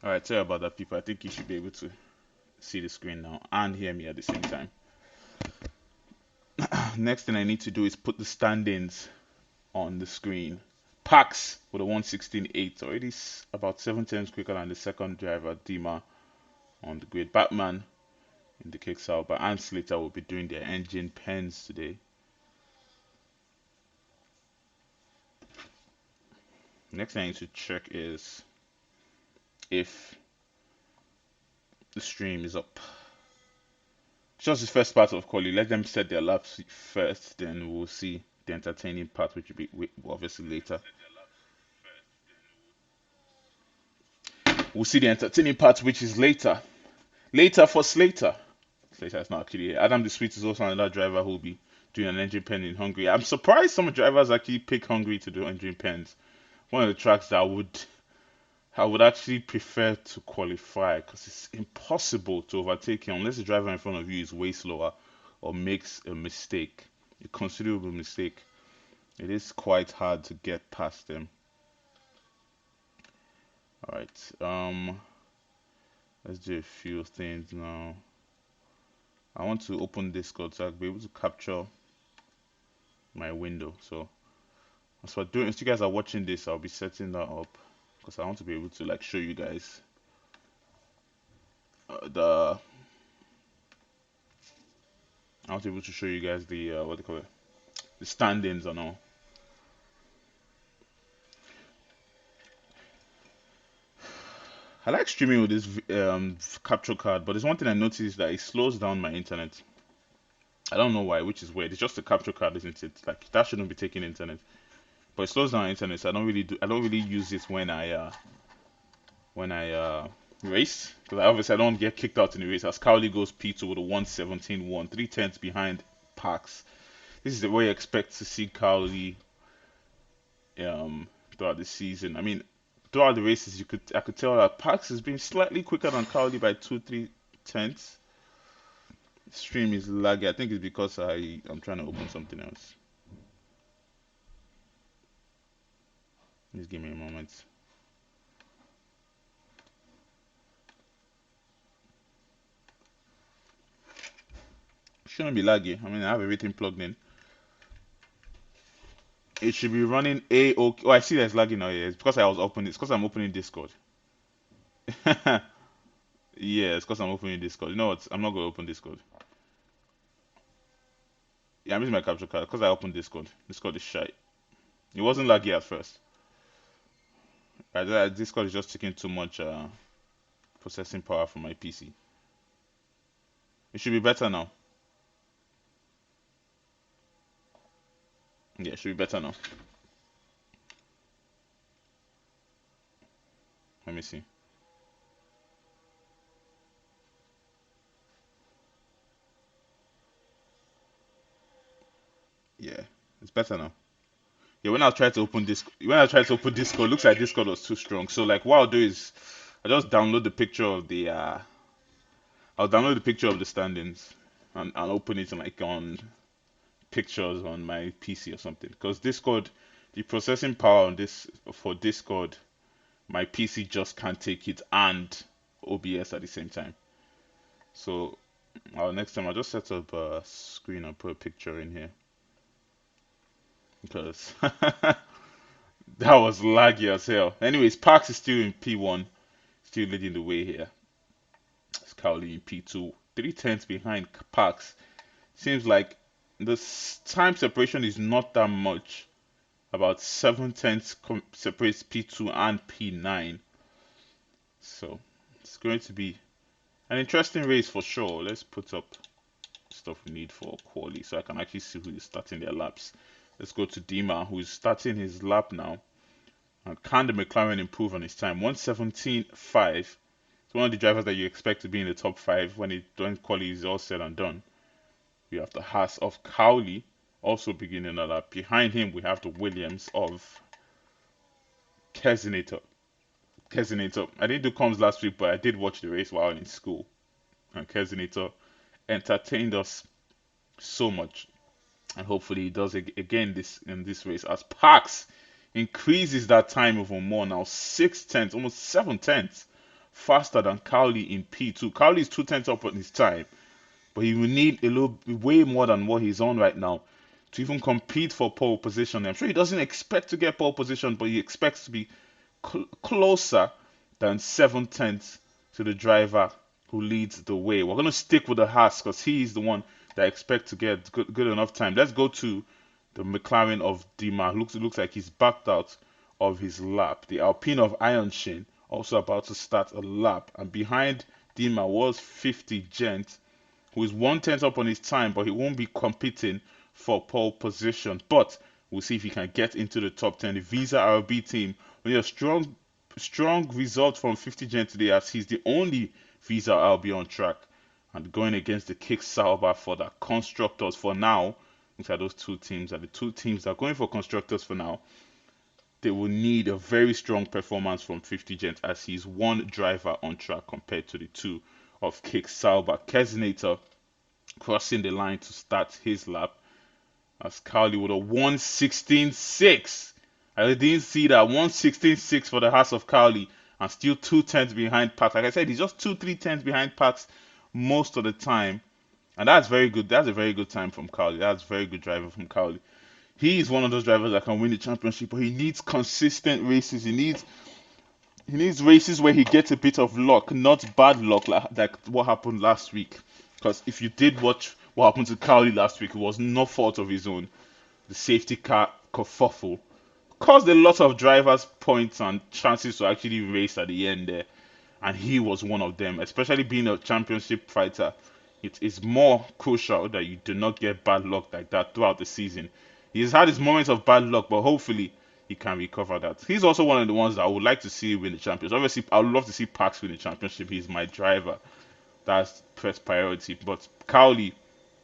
All right, sorry about that, people. I think you should be able to see the screen now and hear me at the same time. Next thing I need to do is put the standings on the screen. Pax with a 116.8, already about 7 times quicker than the second driver, Dima, on the grid. Batman in the kicks out, but Ann Slater will be doing their engine pens today. Next thing I need to check is if the stream is up. Just the first part of quality. Let them set their laps first, then we'll see the entertaining part, which will be obviously later. We'll see the entertaining part, which is later. Later for Slater. Slater is not actually here. Adam the Sweet is also another driver who will be doing an engine pen in Hungary. I'm surprised some drivers actually pick Hungary to do engine pens. One of the tracks that I would actually prefer to qualify because it's impossible to overtake him unless the driver in front of you is way slower or makes a mistake, a considerable mistake. It is quite hard to get past them. All right, let's do a few things now. I want to open Discord so I'll be able to capture my window. So as you guys are watching this, I'll be setting that up because I want to be able to like show you guys the I want to be able to show you guys the what do you call it, the standings and all. I like streaming with this capture card, but there's one thing I noticed that it slows down my internet. I don't know why, which is weird. It's just a capture card, isn't it? Like that shouldn't be taking internet, but it slows down internet. So I don't really use it when I race because obviously I don't get kicked out in the race. As Cowley goes P2 with a 117.1, 3 tenths behind Parks. This is the way I expect to see Cowley throughout the season. I mean, throughout the races, I could tell that Parks has been slightly quicker than Cowley by 2-3 tenths. Stream is laggy. I think it's because I'm trying to open something else. Just give me a moment. Shouldn't be laggy. I mean, I have everything plugged in. It should be running A-OK. Oh, I see there's lagging now. Yeah, it's because I was opening. It's because I'm opening Discord. Yeah, it's because I'm opening Discord. You know what? I'm not going to open Discord. Yeah, I'm using my capture card because I opened Discord. Discord is shy. It wasn't laggy at first. Discord is just taking too much processing power from my PC. It should be better now. Yeah, it should be better now. Let me see. Yeah, it's better now. Yeah, when I tried to open Discord, looks like Discord was too strong. So like, what I'll do is, I just download the picture of the I'll download the picture of the standings and open it like on pictures on my PC or something. Because Discord, the processing power on this for Discord, my PC just can't take it and OBS at the same time. So next time I'll just set up a screen and put a picture in here because that was laggy as hell. Anyways, Parks is still in P1, still leading the way here. It's Cowley in P2, 3 tenths behind Parks. Seems like the time separation is not that much. About 7 tenths separates P2 and P9. So it's going to be an interesting race for sure. Let's put up stuff we need for quali so I can actually see who is starting their laps. Let's go to Dima, who is starting his lap now. And can the McLaren improve on his time? 117.5. It's one of the drivers that you expect to be in the top 5 when quali is all said and done. We have the Haas of Cowley also beginning a lap. Behind him, we have the Williams of Kesinator. I didn't do comms last week, but I did watch the race while in school. And Kesinator entertained us so much. And hopefully he does it again in this race as Parks increases that time even more now. 6 tenths, almost 7 tenths faster than Cowley in P2. Cowley is 2 tenths up on his time, but he will need a little way more than what he's on right now to even compete for pole position. I'm sure he doesn't expect to get pole position, but he expects to be closer than 7 tenths to the driver who leads the way. We're going to stick with the Haas because he's the one that I expect to get good enough time. Let's go to the McLaren of Dima. Looks like he's backed out of his lap. The Alpine of Ironshin also about to start a lap. And behind Dima was 50 Gent, who is 1 tenth up on his time, but he won't be competing for pole position. But we'll see if he can get into the top 10. The Visa RB team, with a strong result from 50 Gent today, as he's the only Visa RB on track. And going against the Kick Sauber for the constructors for now. Look at those two teams, and the two teams that are going for constructors for now. They will need a very strong performance from 50 Gent, as he's one driver on track compared to the two of Kick Sauber. Kesinator crossing the line to start his lap, as Cowley with a 1:16.6. I didn't see that 1:16.6 for the House of Cowley, and still 2 tenths behind Pax. Like I said, he's just 2-3 tenths behind Pax most of the time, and that's very good. That's a very good time from Cowley. That's very good driving from Cowley. He is one of those drivers that can win the championship, but he needs consistent races. He needs races where he gets a bit of luck, not bad luck like what happened last week. Because if you did watch what happened to Cowley last week, it was no fault of his own. The safety car kerfuffle caused a lot of drivers points and chances to actually race at the end there, and he was one of them. Especially being a championship fighter, it is more crucial that you do not get bad luck like that throughout the season. He's had his moments of bad luck, but hopefully he can recover that. He's also one of the ones that I would like to see win the championship. Obviously, I would love to see Pax win the championship. He's my driver. That's first priority. But Cowley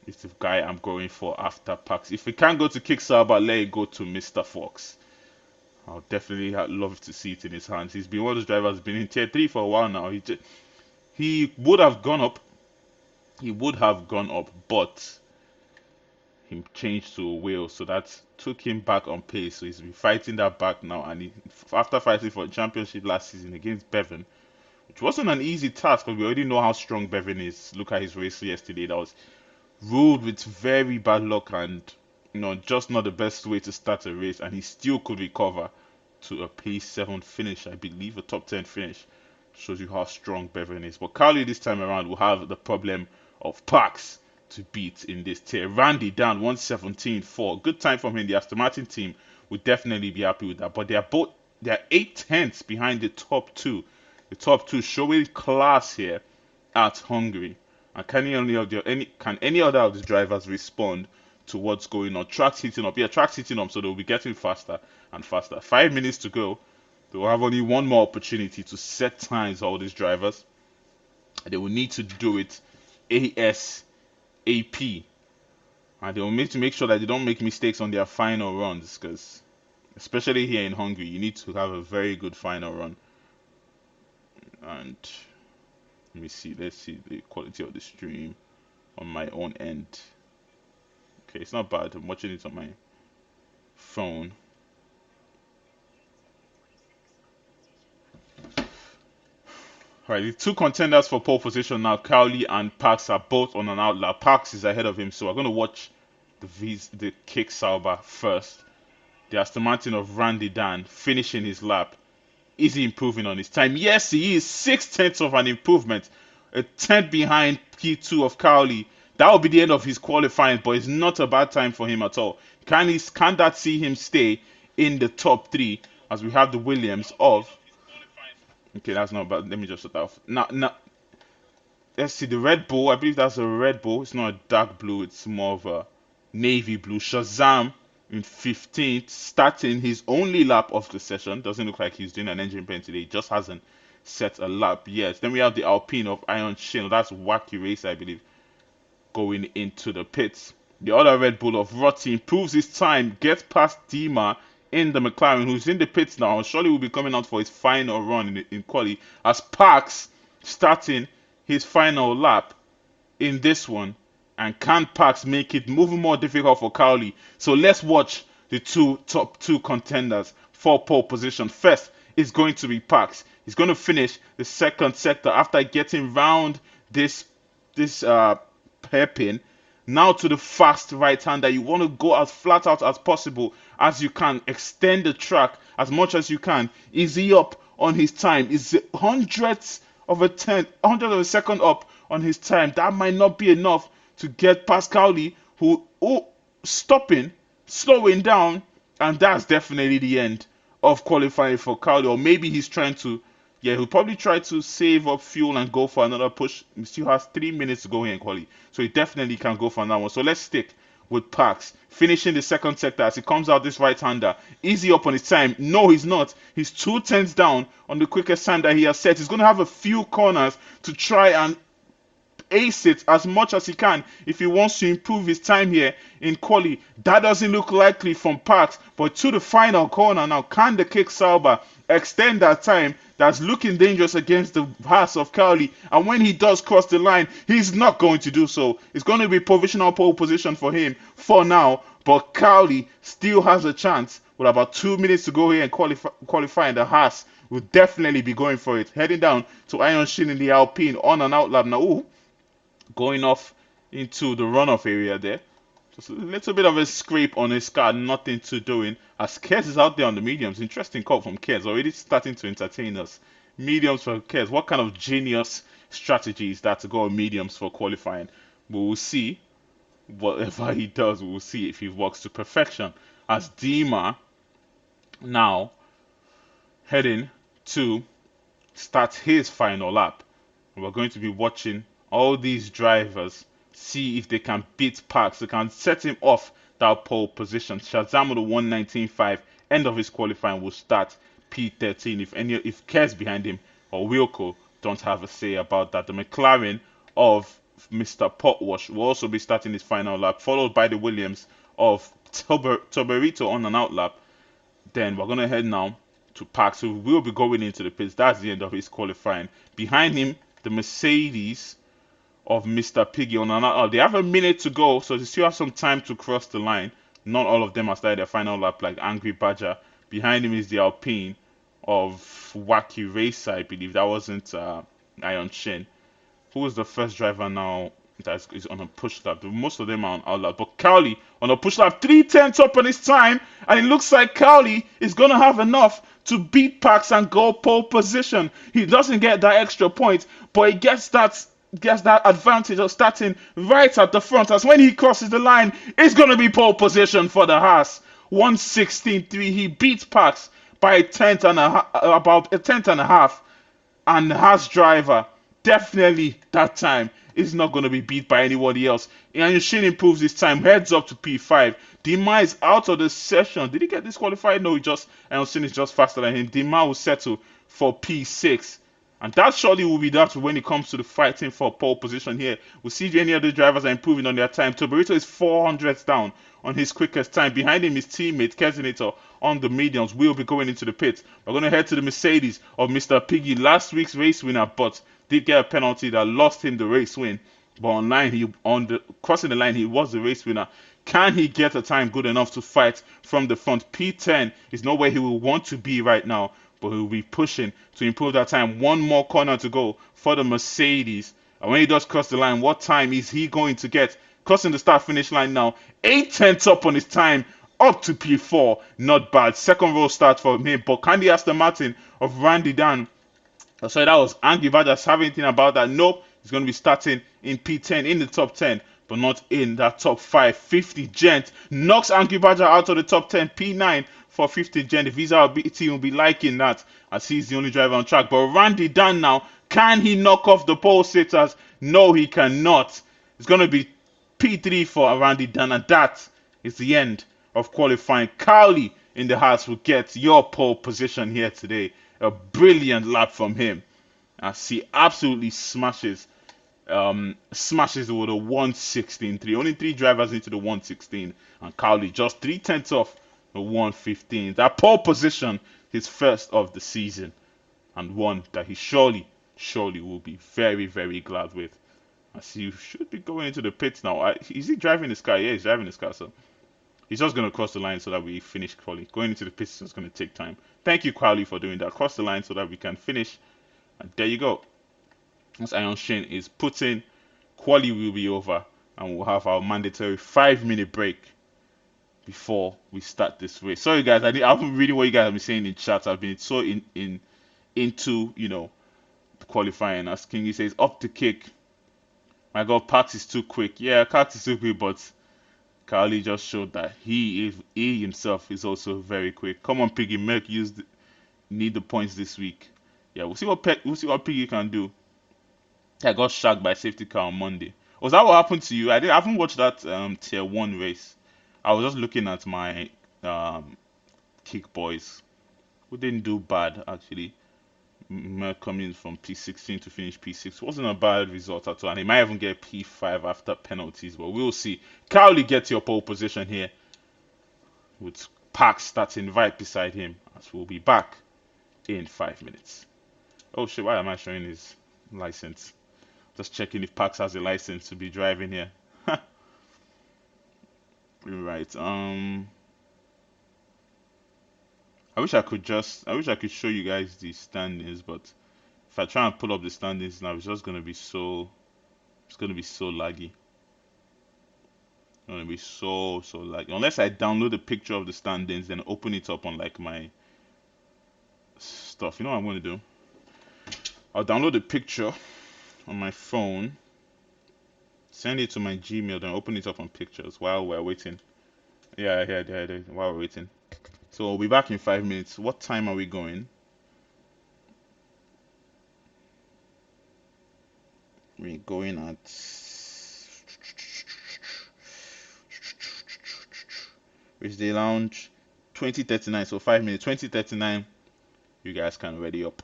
is the guy I'm going for after Pax. If we can't go to Kickstarter, let it go to Mr. Fox. I'll definitely love to see it in his hands. He's been one of those drivers, been in tier 3 for a while now. He would have gone up. He would have gone up, but he changed to a wheel, so that took him back on pace. So he's been fighting that back now, and after fighting for the championship last season against Bevan, which wasn't an easy task because we already know how strong Bevan is. Look at his race yesterday. That was ruled with very bad luck, and just not the best way to start a race, and he still could recover to a P7 finish, I believe, a top 10 finish. Shows you how strong Bevan is. But Cowley this time around will have the problem of Pax to beat in this tier. Randy down 1:17.4. Good time from him. The Aston Martin team would definitely be happy with that. But they're 8 tenths behind the top two. The top two showing class here at Hungary. And can any other of the drivers respond to what's going on? Track's heating up. Yeah, track's heating up, so they'll be getting faster and faster. 5 minutes to go. They will have only one more opportunity to set times for all these drivers. They will need to do it ASAP. And they will need to make sure that they don't make mistakes on their final runs, because especially here in Hungary, you need to have a very good final run. And let me see. Let's see the quality of the stream on my own end. Okay, it's not bad. I'm watching it on my phone. Right, the two contenders for pole position now, Cowley and Pax, are both on an outlap. Pax is ahead of him, so we're going to watch the Kick Sauber first. The Aston Martin of Randy Dan finishing his lap. Is he improving on his time? Yes, he is. 6 tenths of an improvement. A tenth behind P2 of Cowley. That will be the end of his qualifying, but it's not a bad time for him at all. Can that see him stay in the top 3 as we have the Williams of... Okay, that's not bad. Let me just shut that off. Now, let's see the Red Bull. I believe that's a Red Bull. It's not a dark blue. It's more of a navy blue. Shazam in 15th, starting his only lap of the session. Doesn't look like he's doing an engine pen today. He just hasn't set a lap yet. Then we have the Alpine of Iron Shin. That's Wacky Race, I believe, going into the pits. The other Red Bull of Rotti improves his time, gets past Dima in the McLaren, who's in the pits now. Surely will be coming out for his final run in quali, as Pax starting his final lap in this one. And can Pax make it moving more difficult for Cowley? So let's watch the top two contenders for pole position. First is going to be Pax. He's going to finish the second sector after getting round this this hairpin. Now to the fast right hander. You want to go as flat out as possible as you can. Extend the track as much as you can. Is he up on his time? Is it hundredth of a second up on his time? That might not be enough to get past Cowley, who stopping, slowing down, and that's definitely the end of qualifying for Cowley. Or maybe he's trying to, yeah, he'll probably try to save up fuel and go for another push. He still has 3 minutes to go here in quality, so he definitely can go for another one. So let's stick with Parks finishing the second sector as he comes out this right-hander. Is he up on his time? No, he's not. He's 2 tenths down on the quickest time that he has set. He's going to have a few corners to try and ace it as much as he can if he wants to improve his time here in quali. That doesn't look likely from Parks, but to the final corner now, can the kick Sauber extend that time? That's looking dangerous against the pass of Cowley, and when he does cross the line, he's not going to do so. It's going to be provisional pole position for him for now, but Cowley still has a chance with about 2 minutes to go here and qualify, and the Haas will definitely be going for it. Heading down to Iron Shin in the Alpine on an outlap now. Ooh, going off into the runoff area there. Just a little bit of a scrape on his car, nothing to doing. As Kez is out there on the mediums. Interesting call from Kez, already starting to entertain us. Mediums for Kez. What kind of genius strategy is that to go on mediums for qualifying? We will see. Whatever he does, we will see if he works to perfection. As Dima now heading to start his final lap. We're going to be watching all these drivers see if they can beat Parks. They can set him off that pole position. Shazam with a 119.5, end of his qualifying, will start P13 if Kez behind him or Wilco don't have a say about that. The McLaren of Mr. Potwash will also be starting his final lap, followed by the Williams of Toberito on an outlap. Then we're going to head now to Parks, who will be going into the pits. That's the end of his qualifying. Behind him, the Mercedes of Mr. Piggy on another. They have a minute to go, so they still have some time to cross the line. Not all of them have started their final lap like Angry Badger. Behind him is the Alpine of Wacky Racer, I believe. That wasn't Iron Shin. Who was the first driver now that is on a push lap? Most of them are on outlap. But Cowley on a push lap, 3 tenths up on his time, and it looks like Cowley is going to have enough to beat Parks and go pole position. He doesn't get that extra point, but he gets that advantage of starting right at the front, as when he crosses the line, it's going to be pole position for the Haas. 116.3. He beats Parks by about a tenth and a half, and the Haas driver definitely that time is not going to be beat by anybody else. And Shin improves his time, heads up to P5. Dima is out of the session. Did he get disqualified? No, Shin is just faster than him. Dima will settle for P6. And that surely will be that when it comes to the fighting for pole position here. We'll see any other drivers are improving on their time. Toberito is 400 down on his quickest time. Behind him, his teammate, Kezinator, on the mediums, will be going into the pits. We're going to head to the Mercedes of Mr. Piggy, last week's race winner, but did get a penalty that lost him the race win. But crossing the line, he was the race winner. Can he get a time good enough to fight from the front? P10 is not where he will want to be right now, but he'll be pushing to improve that time. One more corner to go for the Mercedes. And when he does cross the line, what time is he going to get? Crossing the start-finish line now. 8 tenths up on his time, up to P4. Not bad. Second row start for him. But Candy Aston Martin of Randy Dan. Sorry, that was Angry Badger. Have anything about that? Nope. He's going to be starting in P10 in the top 10, but not in that top 5. 50 Gent knocks Angry Badger out of the top 10. P9 for 50 Gent. If he's our team, will be liking that, as he's the only driver on track. But Randy Dan now, can he knock off the pole sitters? No, he cannot. It's going to be P3 for Randy Dan, and that is the end of qualifying. Cowley in the house will get your pole position here today. A brilliant lap from him, as he absolutely smashes with a 116.3. Only 3 drivers into the 116, and Cowley just 3 tenths off the 115. That pole position, his first of the season, and one that he surely will be very, very glad with, as he should be going into the pits now. Is he driving his car? Yeah, he's driving his car, so He's just gonna cross the line so that we finish quali. Going into the pits is gonna take time. Thank you, Crowley, for doing that. Cross the line so that we can finish. And there you go. Once Iron Shin is put in, quali will be over, and we'll have our mandatory 5 minute break before we start this race. Sorry guys, I've been reading what you guys have been saying in chat. I've been so into qualifying. As Kingy says, up the kick. My God, Pax is too quick. Yeah, Pax is too quick, but Carly just showed that he himself is also very quick. Come on, Piggy, need the points this week. Yeah, we'll see what Piggy can do. I got shagged by safety car on Monday. Was that what happened to you? I haven't watched that tier one race. I was just looking at my kick boys who didn't do bad actually. Coming from P16 to finish P6 wasn't a bad result at all, and he might even get P5 after penalties, but we'll see. Cowley gets your pole position here with Pax starting right beside him, as we'll be back in 5 minutes. Oh shit, why am I showing his license? Just checking if Pax has a license to be driving here. Right. I wish I could show you guys the standings, but if I try and pull up the standings now, it's just gonna be it's gonna be so laggy. It's gonna be so laggy. Unless I download a picture of the standings, then open it up on like my stuff. You know what I'm gonna do? I'll download a picture on my phone, send it to my Gmail, then open it up on pictures while we're waiting. Yeah, while we're waiting. So we'll be back in 5 minutes. What time are we going? We're going at Which Day Lounge 2039. So 5 minutes. 2039. You guys can ready up.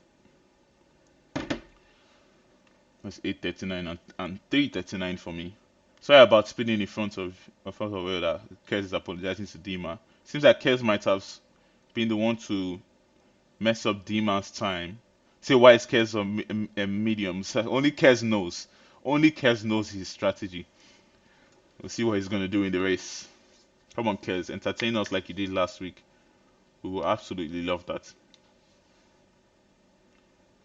That's 8:39 and 3:39 for me. Sorry about speeding in front of Elder. Kez is apologizing to Dima. Seems like Kez might have been the one to mess up Dima's time. Say why is Kez a medium? So only Kez knows. Only Kez knows his strategy. We'll see what he's gonna do in the race. Come on, Kez, entertain us like you did last week. We will absolutely love that.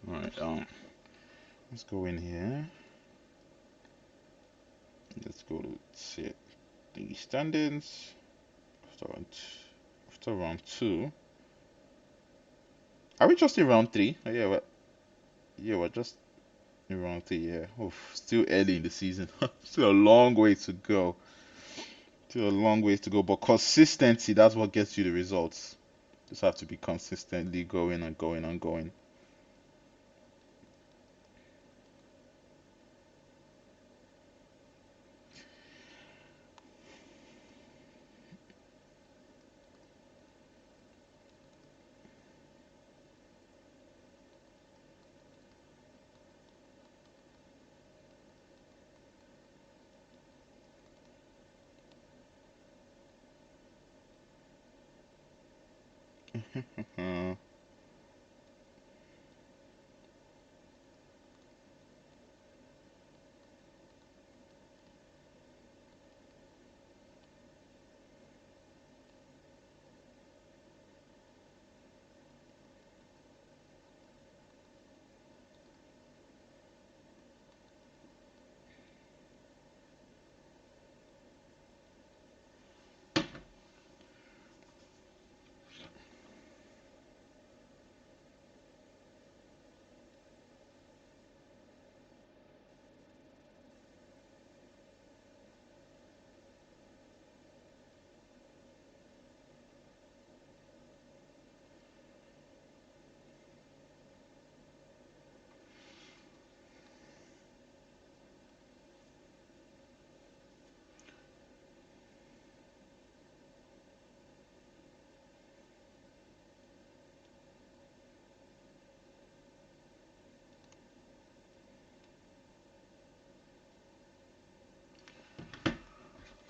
All right. Let's go in here. Let's go to see the standings after round two. Are we just in round three? Oh, we're just in round three. Yeah. Oof, still early in the season. Still a long way to go. Still a long way to go. But consistency, that's what gets you the results. Just have to be consistently going and going and going.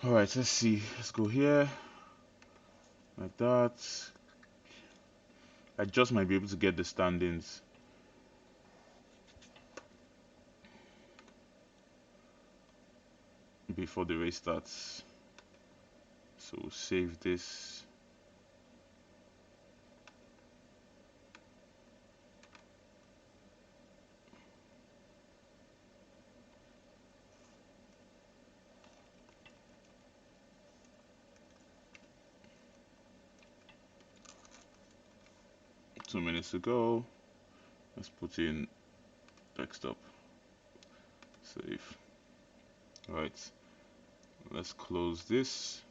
All right, let's see. Let's go here like that. I just might be able to get the standings before the race starts. So we'll save this. Two minutes ago. Let's put in desktop. Save. Alright. Let's close this.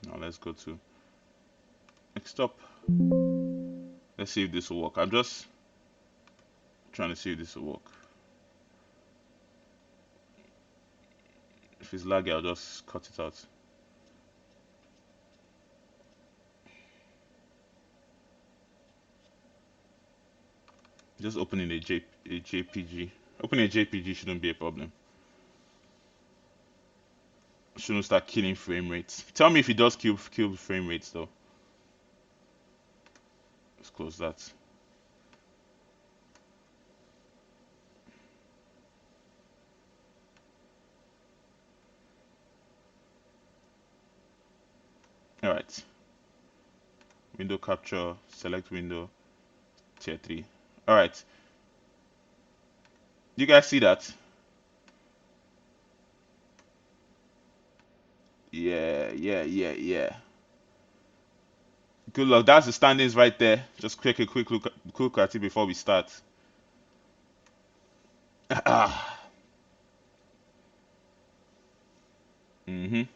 Now let's go to desktop. Let's see if this will work. I'm just trying to see if this will work. If it's laggy, I'll just cut it out. Just opening a JPG. Opening a JPG shouldn't be a problem. Shouldn't start killing frame rates. Tell me if it does kill frame rates though. Let's close that. Alright. Window capture, select window, tier 3. Alright. You guys see that? Yeah. Good luck. That's the standings right there. Just take a quick look at it before we start. Mhm.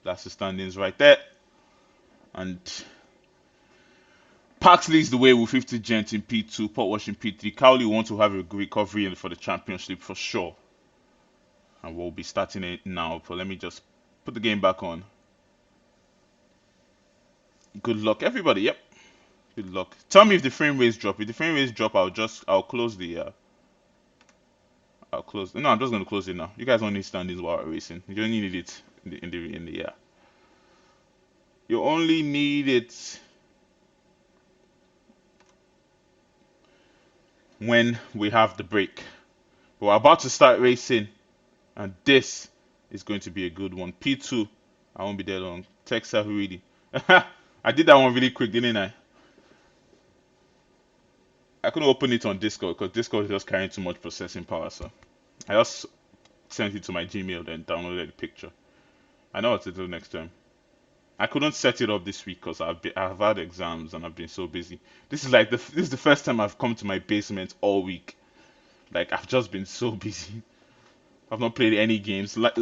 That's the standings right there. And Parks leads the way with 50 Gent in P2, Port Wash in P3. Cowley want to have a recovery for the championship for sure. And we'll be starting it now. But let me just put the game back on. Good luck, everybody. Yep. Good luck. Tell me if the frame rates drop. If the frame rates drop, I'll close the I'll close. No, I'm just gonna close it now. You guys don't need standings while racing. You only need it in the yeah. You only need it when we have the break. But we're about to start racing, and this is going to be a good one. P2, I won't be there long. Tech savvy really. I did that one really quick, didn't I? I couldn't open it on Discord because Discord is just carrying too much processing power, so I just sent it to my Gmail then downloaded the picture. I know what to do next time. I couldn't set it up this week because I've had exams and I've been so busy. This is the first time I've come to my basement all week. Like I've just been so busy. I've not played any games. Like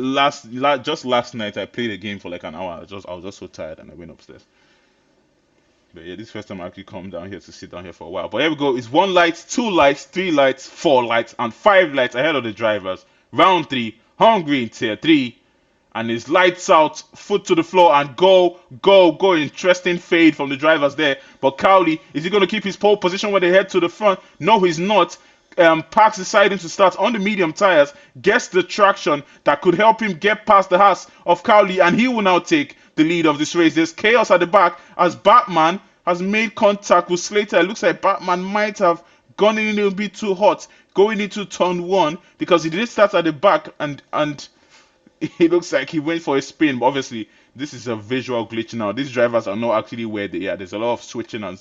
just last night I played a game for like an hour. I was just so tired and I went upstairs. But yeah, this is the first time I actually come down here to sit down here for a while. But here we go. It's 1 light, 2 lights, 3 lights, 4 lights, and 5 lights ahead of the drivers. Round 3, Hungary in tier 3. And it's lights out, foot to the floor, and go. Interesting fade from the drivers there. But Cowley, is he going to keep his pole position when they head to the front? No, he's not. Parks deciding to start on the medium tires, gets the traction that could help him get past the Haas of Cowley, and he will now take the lead of this race. There's chaos at the back as Batman has made contact with Slater. It looks like Batman might have gone in a little bit too hot going into turn 1 because he did start at the back and it looks like he went for a spin, but obviously this is a visual glitch now. These drivers are not actually where they are. There's a lot of switching and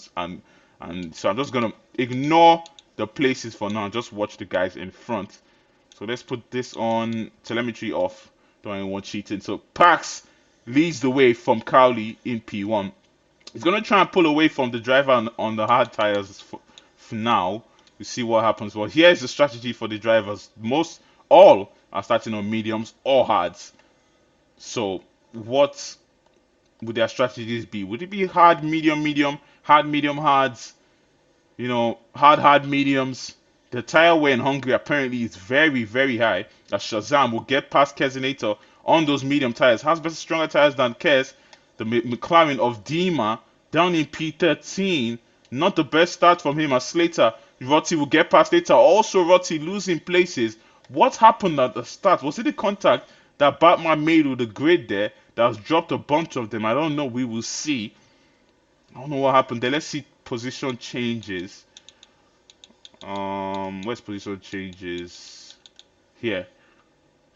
so I'm just gonna ignore the places for now. Just watch the guys in front. So let's put this on telemetry off. Don't want cheating. So Pax leads the way from Cowley in P1. He's gonna try and pull away from the driver on the hard tires for now. We see what happens. Well, here's the strategy for the drivers. All are starting on mediums or hards. So what would their strategies be? Would it be hard, medium, hard, medium, hards? Hard, mediums. The tire wear in Hungary apparently is very, very high. As Shazam will get past Kezinator on those medium tires. Has better, stronger tires than Kez. The McLaren of Dima down in P13. Not the best start from him as Slater. Rotti will get past later. Also, Rotti losing places. What happened at the start? Was it the contact that Batman made with the grid there that has dropped a bunch of them? I don't know. We will see. I don't know what happened there. Let's see position changes. Where's position changes? Here.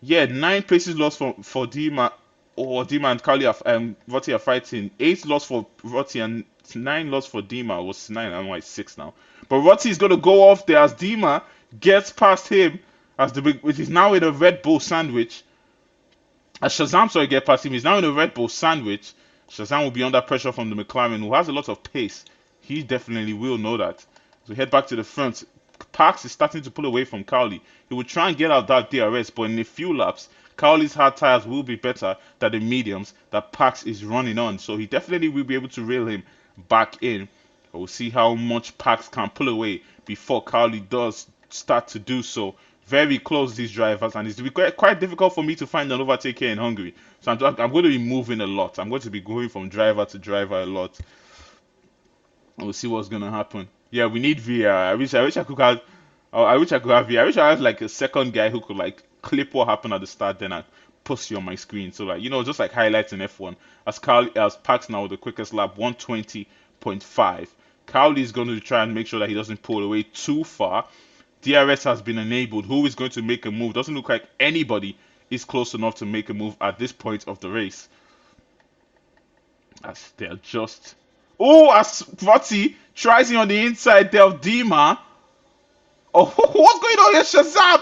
Yeah, 9 places lost for Dima. Or Dima and Kali are Voti are fighting. 8 lost for Voti and 9 lost for Dima. It was 9, I don't know why it's 6 now. But Voti is gonna go off there as Dima gets past him as the big, which is now in a Red Bull sandwich. As Shazam sorry get past him, he's now in a Red Bull sandwich. Shazam will be under pressure from the McLaren, who has a lot of pace. He definitely will know that. So head back to the front. Parks is starting to pull away from Cowley. He will try and get out that DRS, but in a few laps, Cowley's hard tires will be better than the mediums that Parks is running on. So he definitely will be able to reel him back in. We'll see how much Parks can pull away before Cowley does start to do so. Very close, these drivers, and it's quite difficult for me to find an overtake here in Hungary. So I'm going to be moving a lot. I'm going to be going from driver to driver a lot. We'll see what's gonna happen. Yeah, we need VR. I wish I could have. Oh, I wish I could have VR. I wish I had like a second guy who could like clip what happened at the start, then I post you on my screen. So like just like highlights in F1. As Pax now with the quickest lap, 120.5. Cowley is going to try and make sure that he doesn't pull away too far. DRS has been enabled. Who is going to make a move? Doesn't look like anybody is close enough to make a move at this point of the race. As they're just. Oh, as Vati tries it on the inside there of Dima. Oh, what's going on here, Shazam?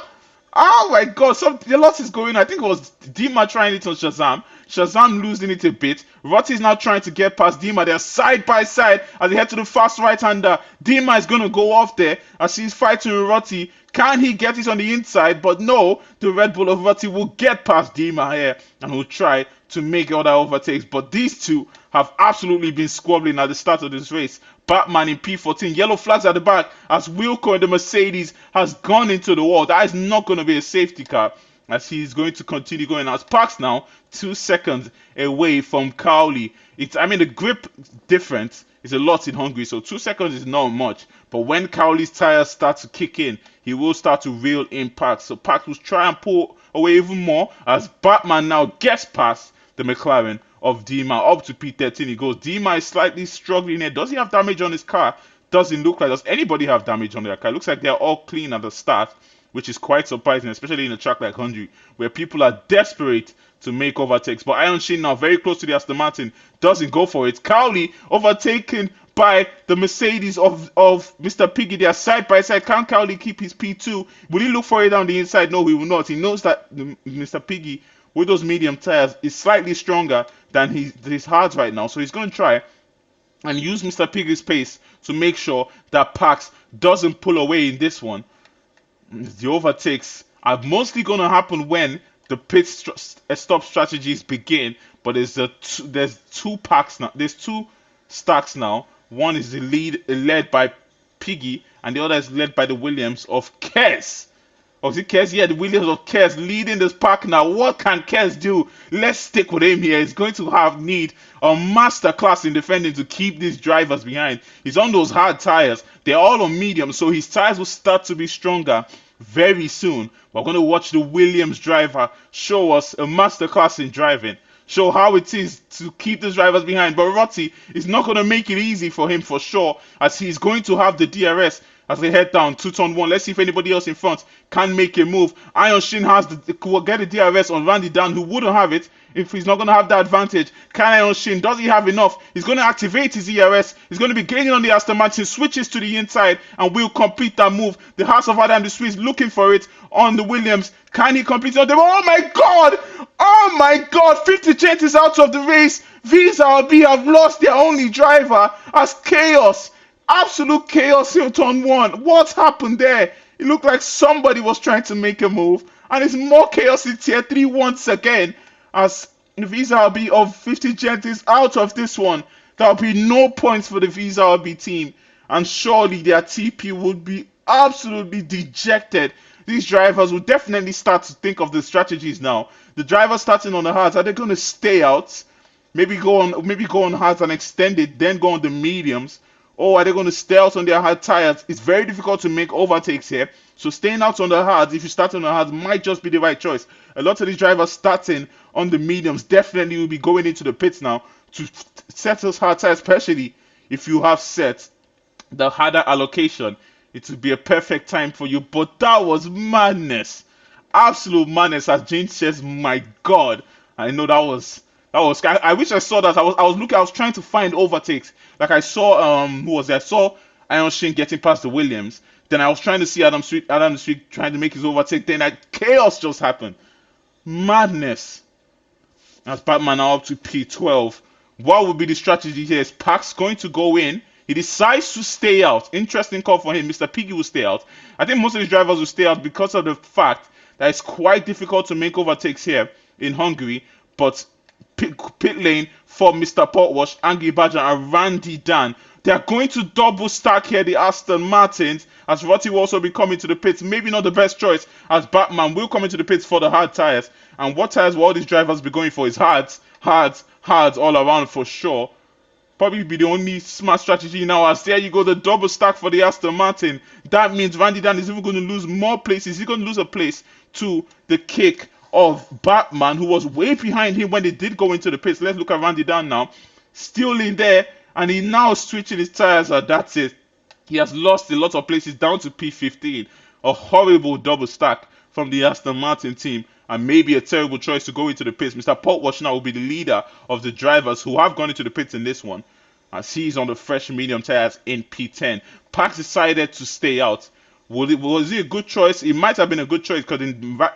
Oh my god, a lot is going on. I think it was Dima trying it on Shazam. Shazam losing it a bit. Rotti is now trying to get past Dima. They're side by side as they head to the fast right hander. Dima is going to go off there as he's fighting with Rotti. Can he get it on the inside? But no, the Red Bull of Rotti will get past Dima here and will try to make other overtakes. But these two have absolutely been squabbling at the start of this race. Batman in P14, yellow flags at the back as Wilco in the Mercedes has gone into the wall. That is not going to be a safety car as he's going to continue going. As Parks now 2 seconds away from Cowley. The grip difference is a lot in Hungary, so 2 seconds is not much. But when Cowley's tires start to kick in, he will start to reel in Parks. So Parks will try and pull away even more as Batman now gets past the McLaren of Dima up to P13. He goes. Dima is slightly struggling here. Does he have damage on his car? Doesn't look like. Does anybody have damage on their car? It looks like they're all clean at the start, which is quite surprising, especially in a track like Hungary, where people are desperate to make overtakes. But Iron Shin now very close to the Aston Martin, doesn't go for it. Cowley overtaken by the Mercedes of Mr. Piggy. They are side by side. Can Cowley keep his P2? Will he look for it down the inside? No, he will not. He knows that Mr. Piggy with those medium tires is slightly stronger than his hards right now. So he's going to try and use Mr. Piggy's pace to make sure that Pax doesn't pull away in this one. The overtakes are mostly going to happen when the stop strategies begin. But there's two packs now. There's two stacks now. One is led by Piggy, and the other is led by the Williams of Kes. Oh, is it Kes? Yeah, the Williams of Kes leading this pack now. What can Kes do? Let's stick with him here. He's going to need a masterclass in defending to keep these drivers behind. He's on those hard tires. They're all on medium, so his tires will start to be stronger very soon. We're going to watch the Williams driver show us a masterclass in driving. Show how it is to keep these drivers behind. But Rotti is not going to make it easy for him for sure, as he's going to have the DRS as they head down 2-turn 1. Let's see if anybody else in front can make a move. Iron Shin will get the DRS on Randy Dan, who wouldn't have it if he's not going to have that advantage. Can Iron Shin? Does he have enough? He's going to activate his ERS. He's going to be gaining on the Aston Martin, switches to the inside, and will complete that move. The House of Adam, the Swiss, looking for it on the Williams. Can he complete it? Oh my God! Oh my God! 50 Gent is out of the race. Visa RB have lost their only driver as chaos. Absolute chaos in turn 1. What happened there? It looked like somebody was trying to make a move. And it's more chaos in tier 3 once again. As Visa RB of 50 Gent is out of this one. There will be no points for the Visa RB team. And surely their TP would be absolutely dejected. These drivers will definitely start to think of the strategies now. The drivers starting on the hards, are they going to stay out? Maybe go on hards and extend it, then go on the mediums. Or are they going to stay out on their hard tires? It's very difficult to make overtakes here. So staying out on the hards, if you start on the hards, might just be the right choice. A lot of these drivers starting on the mediums definitely will be going into the pits now to set those hard tires, especially if you have set the harder allocation it would be a perfect time for you. But that was madness, absolute madness. As James says, my God, I know that was. I wish I saw that. I was looking. I was trying to find overtakes. Like I saw who was there? I saw Iron Shane getting past the Williams. Then I was trying to see Adam Street trying to make his overtake. Then that chaos just happened. Madness. As Batman now up to P12. What would be the strategy here? Is Pax going to go in? He decides to stay out. Interesting call for him. Mr. Piggy will stay out. I think most of these drivers will stay out because of the fact that it's quite difficult to make overtakes here in Hungary. But pit lane for Mr. Portwash, Angry Badger, and Randy Dan. They are going to double stack here the Aston Martins, as Rotti will also be coming to the pits. Maybe not the best choice, as Batman will come into the pits for the hard tires. And what tires will all these drivers be going for is hards all around for sure. Probably be the only smart strategy now, as there you go, the double stack for the Aston Martin. That means Randy Dan is even going to lose more places. He's going to lose a place to the kick of Batman, who was way behind him when they did go into the pits. Let's look at Randy Dan now. Still in there, and he now switching his tires, and that's it. He has lost a lot of places down to P15. A horrible double stack from the Aston Martin team, and maybe a terrible choice to go into the pits. Mr. Portwash now will be the leader of the drivers who have gone into the pits in this one, as he's on the fresh medium tires in P10. Pax decided to stay out. Was it a good choice? It might have been a good choice because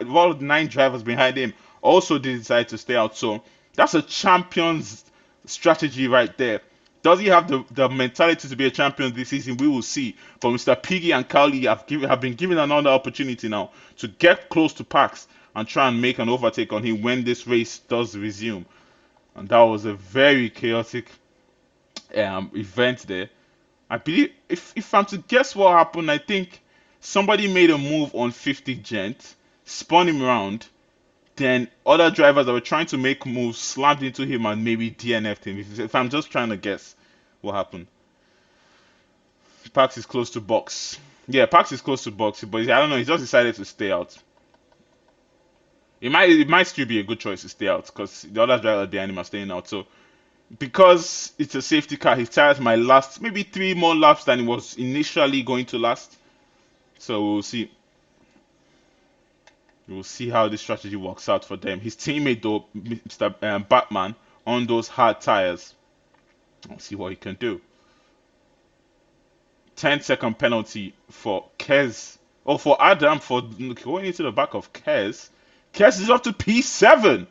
all 9 drivers behind him also did decide to stay out. So that's a champion's strategy right there. Does he have the mentality to be a champion this season? We will see. But Mr. Piggy and Cowley have been given another opportunity now to get close to Pax and try and make an overtake on him when this race does resume. And that was a very chaotic event there. I believe, if I'm to guess what happened, I think somebody made a move on 50 Gent, spun him around, then other drivers that were trying to make moves slammed into him and maybe DNF'd him. If I'm just trying to guess what happened. Pax is close to box. Yeah, Pax is close to box, but I don't know. He just decided to stay out. It might still be a good choice to stay out because the other drivers behind him are staying out. So because it's a safety car, his tires might last maybe 3 more laps than it was initially going to last. So we'll see. We'll see how this strategy works out for them. His teammate though, Mr. Batman, on those hard tires. We'll see what he can do. 10-second penalty for Kez. Oh, for Adam for going into the back of Kez. Kez is up to P7.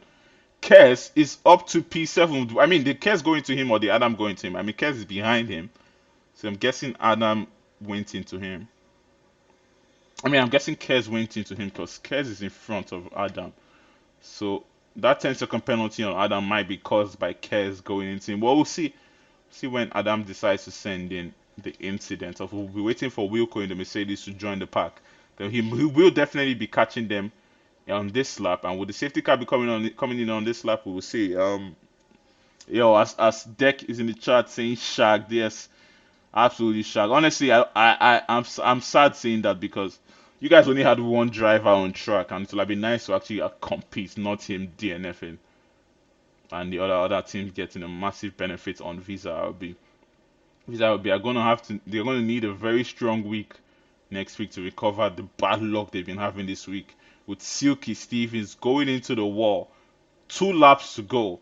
Kez is up to P7. I mean, did Kez going to him or did Adam going to him? I mean, Kez is behind him. So I'm guessing Adam went into him. I'm guessing Kez went into him because Kez is in front of Adam. So that 10-second penalty on Adam might be caused by Kez going into him. Well, we'll see. See when Adam decides to send in the incident. Of we'll be waiting for Wilco in the Mercedes to join the pack. Then he will definitely be catching them on this lap. And with the safety car be coming in on this lap, we will see. As Deck is in the chat saying shag, yes, absolutely shag. Honestly, I'm sad saying that because you guys only had one driver on track, and it would have been nice to actually compete, not him DNFing, and the other teams getting a massive benefit on Visa RB. Visa RB they're gonna need a very strong week next week to recover the bad luck they've been having this week with Silky Stevens going into the wall, 2 laps to go.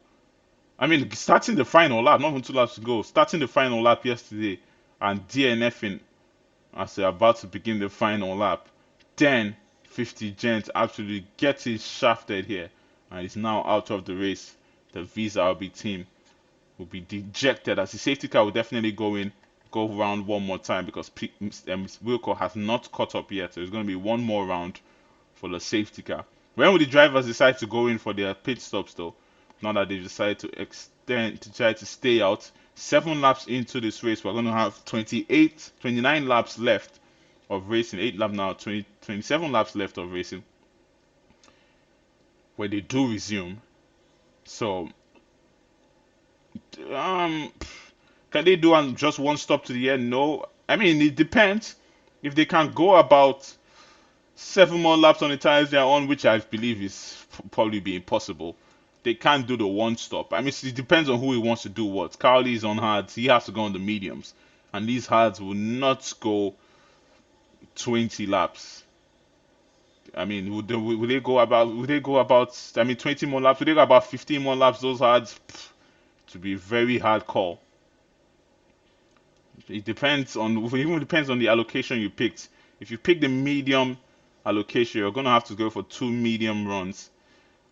Starting the final lap, not even 2 laps to go, starting the final lap yesterday and DNFing as they're about to begin the final lap. Then 50 Gent absolutely gets it shafted here and is now out of the race. The Visa RB team will be dejected as the safety car will definitely go round one more time because Wilco has not caught up yet. So it's going to be one more round for the safety car. When will the drivers decide to go in for their pit stops though? Now that they've decided to try to stay out. 7 laps into this race, we're going to have 29 laps left of racing. 8 laps now, 27 laps left of racing when they do resume. So, can they do just one stop to the end? No. It depends. If they can go about 7 more laps on the tires they're on, which I believe is probably be impossible, they can't do the one stop. It depends on who he wants to do what. Carly is on hards, he has to go on the mediums. And these hards will not go 20 laps. I mean, would they go about, I mean, 20 more laps? Would they go about 15 more laps? Those odds to be very hard call. It depends on, it even depends on the allocation you picked. If you pick the medium allocation, you're gonna have to go for two medium runs.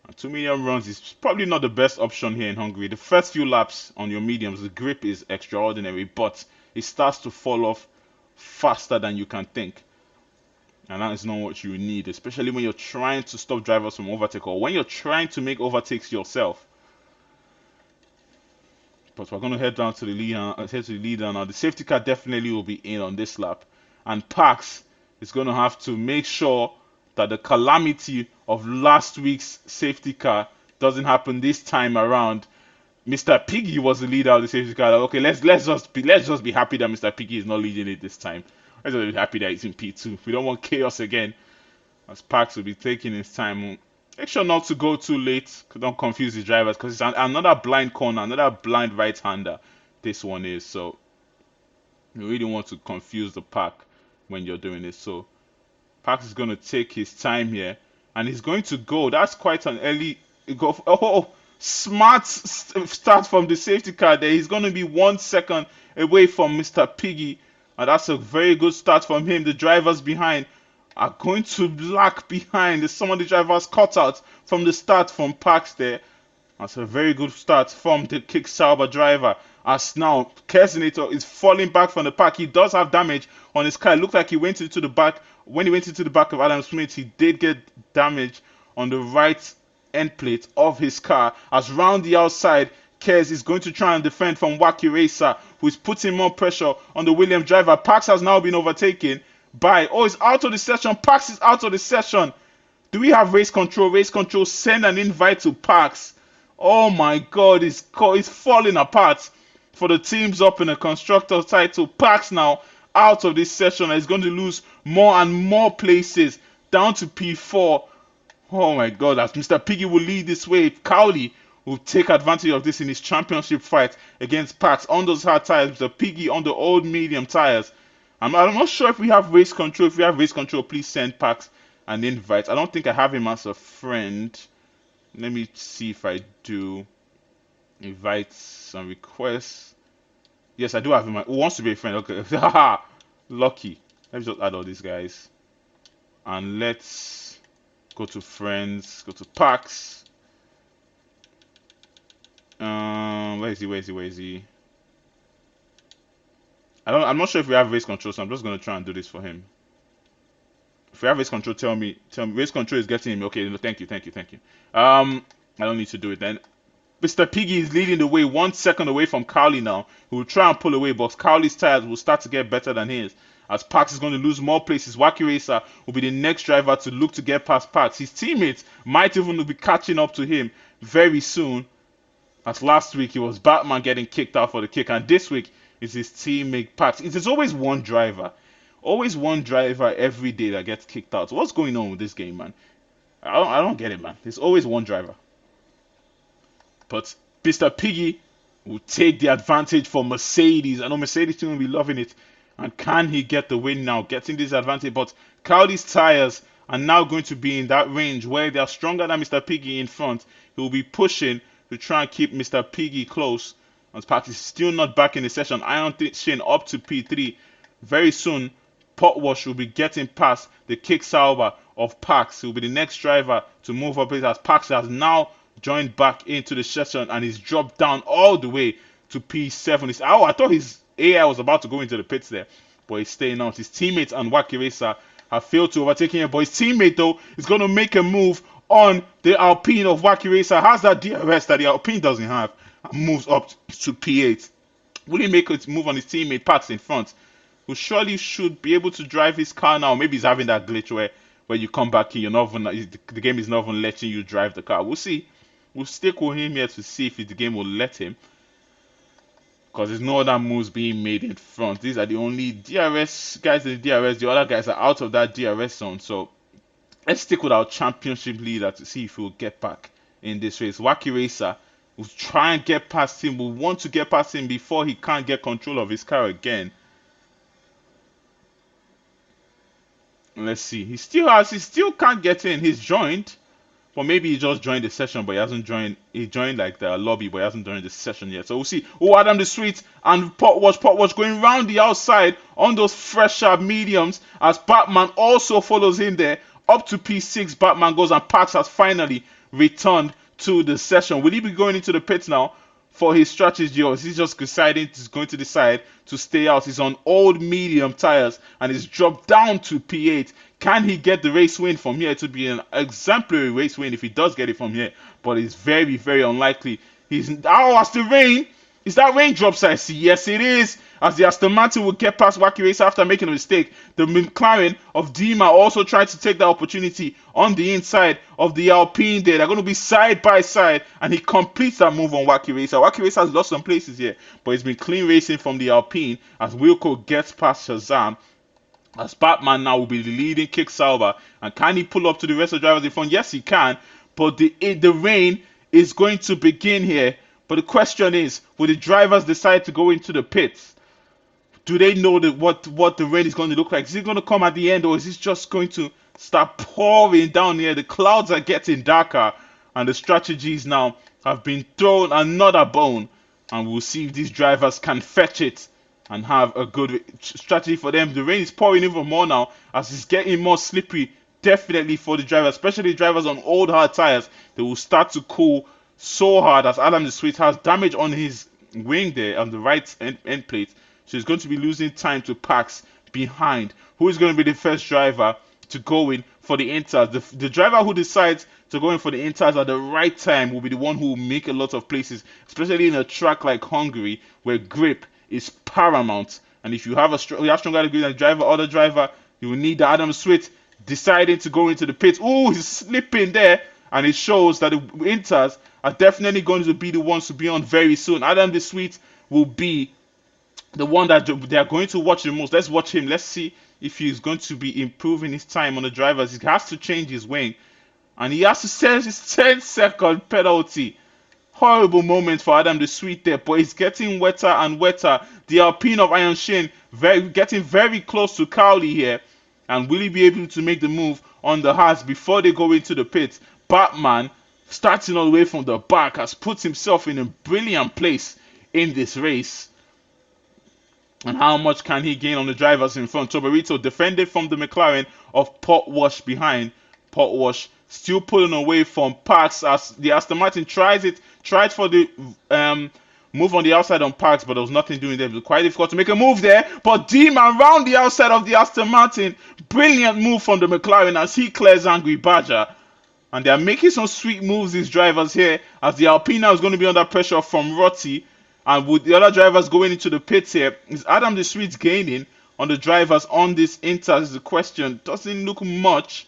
And two medium runs is probably not the best option here in Hungary. The first few laps on your mediums, the grip is extraordinary, but it starts to fall off faster than you can think. And that is not what you need, especially when you're trying to stop drivers from overtake or when you're trying to make overtakes yourself. But we're going to head down to the lead, head to the leader now. The safety car definitely will be in on this lap, and Pax is going to have to make sure that the calamity of last week's safety car doesn't happen this time around. Mr. Piggy was the leader of the safety car. Okay, let's just be happy that Mr. Piggy is not leading it this time. Let's just be happy that he's in P2. We don't want chaos again, as Pax will be taking his time. Make sure not to go too late. Don't confuse the drivers because it's another blind corner, another blind right-hander. This one is, so you really want to confuse the pack when you're doing this. So Pax is going to take his time here, and he's going to go. That's quite an early go. Oh, smart start from the safety car there. He's going to be 1 second away from Mr. Piggy, and that's a very good start from him. The drivers behind are going to lag behind. Some of the drivers cut out from the start from Pax there. That's a very good start from the Kick Sauber driver. As now Kersinator is falling back from the pack. He does have damage on his car. It looked like he went into the back. When he went into the back of Adam Smith, he did get damage on the right end plate of his car. As round the outside, Kers is going to try and defend from Wacky Racer, who is putting more pressure on the Williams driver. Pax has now been overtaken by, oh, he's out of the session. Pax is out of the session. Do we have race control? Race control, send an invite to Pax. Oh my god, it's falling apart for the teams up in the constructors title. Pax now out of this session. He's going to lose more and more places down to P4. Oh my god, as Mr. Piggy will lead this way, Cowley will take advantage of this in his championship fight against Pax on those hard tires. Mr. Piggy on the old medium tires. I'm not sure if we have race control. If we have race control, please send Pax an invite. I don't think I have him as a friend. Let me see if I do. Invites and requests. Yes, I do have him. Who wants to be a friend? Okay. Haha. Lucky. Let me just add all these guys. And let's go to friends. Go to Pax. Where is he? Where is he? Where is he? I'm not sure if we have race control, so I'm just gonna try and do this for him. If we have race control, tell me. Race control is getting him. Okay, thank you, thank you, thank you. I don't need to do it then. Mr. Piggy is leading the way, 1 second away from Cowley now. He will try and pull away, but Cowley's tires will start to get better than his. As Pax is going to lose more places, Wacky Racer will be the next driver to look to get past Pax. His teammates might even be catching up to him very soon. As last week, it was Batman getting kicked out for the kick, and this week is his teammate Pax. It is always one driver. Always one driver every day that gets kicked out. So what's going on with this game, man? I don't get it, man. There's always one driver. But Mr. Piggy will take the advantage for Mercedes. I know Mercedes team will be loving it. And can he get the win now? Getting this advantage. But Cowley's tires are now going to be in that range where they are stronger than Mr. Piggy in front. He will be pushing to try and keep Mr. Piggy close. As Pax is still not back in the session. Iron Shin up to P3. Very soon, Potwash will be getting past the Kick Sauber of Pax. He will be the next driver to move up as Pax has now joined back into the session and he's dropped down all the way to P7. Oh, I thought his AI was about to go into the pits there, but he's staying out. His teammates and Wacky Racer have failed to overtake him, but his teammate though is going to make a move on the Alpine of Wacky Racer. Has that DRS that the Alpine doesn't have and moves up to P8. Will he make a move on his teammate Pax in front, who surely should be able to drive his car now? Maybe he's having that glitch where you come back in, you're not even, the game is not even letting you drive the car. We'll see. We'll stick with him here to see if the game will let him. Because there's no other moves being made in front. These are the only DRS guys in the DRS. The other guys are out of that DRS zone. So let's stick with our championship leader to see if he'll get back in this race. Wacky Racer will try and get past him. Will want to get past him before he can't get control of his car again. Let's see. He still can't get in. He's joined. Well, maybe he just joined the session, but he hasn't joined. He joined like the lobby, but he hasn't joined the session yet. So we'll see. Oh, Adam the Sweet and Pot Watch going round the outside on those fresh sharp mediums as Batman also follows him there. Up to P6, Batman goes and Pax has finally returned to the session. Will he be going into the pits now for his strategy, or is he just deciding he's going to decide to stay out? He's on old medium tires and he's dropped down to P8. Can he get the race win from here? It would be an exemplary race win if he does get it from here, but it's very, very unlikely. As the rain. Is that raindrops I see? Yes, it is. As the Aston Martin will get past Wacky Racer after making a mistake, the McLaren of Dima also tried to take that opportunity on the inside of the Alpine there. They're going to be side by side, and he completes that move on Wacky Racer. Wacky Racer has lost some places here, but it's been clean racing from the Alpine as Wilco gets past Shazam. As Batman now will be the leading Kick-Sauber. And can he pull up to the rest of the drivers in front? Yes, he can. But the rain is going to begin here. But the question is, will the drivers decide to go into the pits? Do they know what the rain is going to look like? Is it going to come at the end, or is it just going to start pouring down here? The clouds are getting darker, and the strategies now have been thrown another bone. And we'll see if these drivers can fetch it and have a good strategy for them. The rain is pouring even more now as it's getting more slippery. Definitely for the drivers, especially drivers on old hard tires, they will start to cool so hard as Adam the Sweet has damage on his wing there on the right end plate. So he's going to be losing time to Pax behind. Who is going to be the first driver to go in for the Inters? The driver who decides to go in for the Inters at the right time will be the one who will make a lot of places, especially in a track like Hungary where grip is paramount. And if you have stronger grip than the driver, other driver, you will need the Adam Sweet deciding to go into the pits. Oh, he's slipping there. And it shows that the Inters are definitely going to be the ones to be on very soon. Adam the Sweet will be the one that they are going to watch the most. Let's watch him. Let's see if he's going to be improving his time on the drivers. He has to change his wing. And he has to set his 10-second penalty. Horrible moment for Adam the Sweet there, but it's getting wetter and wetter. The Alpine of Iron Shin getting very close to Cowley here. And will he be able to make the move on the Haas before they go into the pits? Batman, starting all the way from the back, has put himself in a brilliant place in this race. And how much can he gain on the drivers in front? Tobarito defended from the McLaren of Pot Wash behind. Pot Wash still pulling away from Parks as the Aston Martin tried for the move on the outside on Parks, but there was nothing doing there. It was quite difficult to make a move there. But D-Man round the outside of the Aston Martin. Brilliant move from the McLaren as he clears Angry Badger. And they are making some sweet moves, these drivers here, as the Alpina is going to be under pressure from Rotti. And with the other drivers going into the pits here, is Adam the Sweet gaining on the drivers on this Inter? Is the question. Doesn't look much,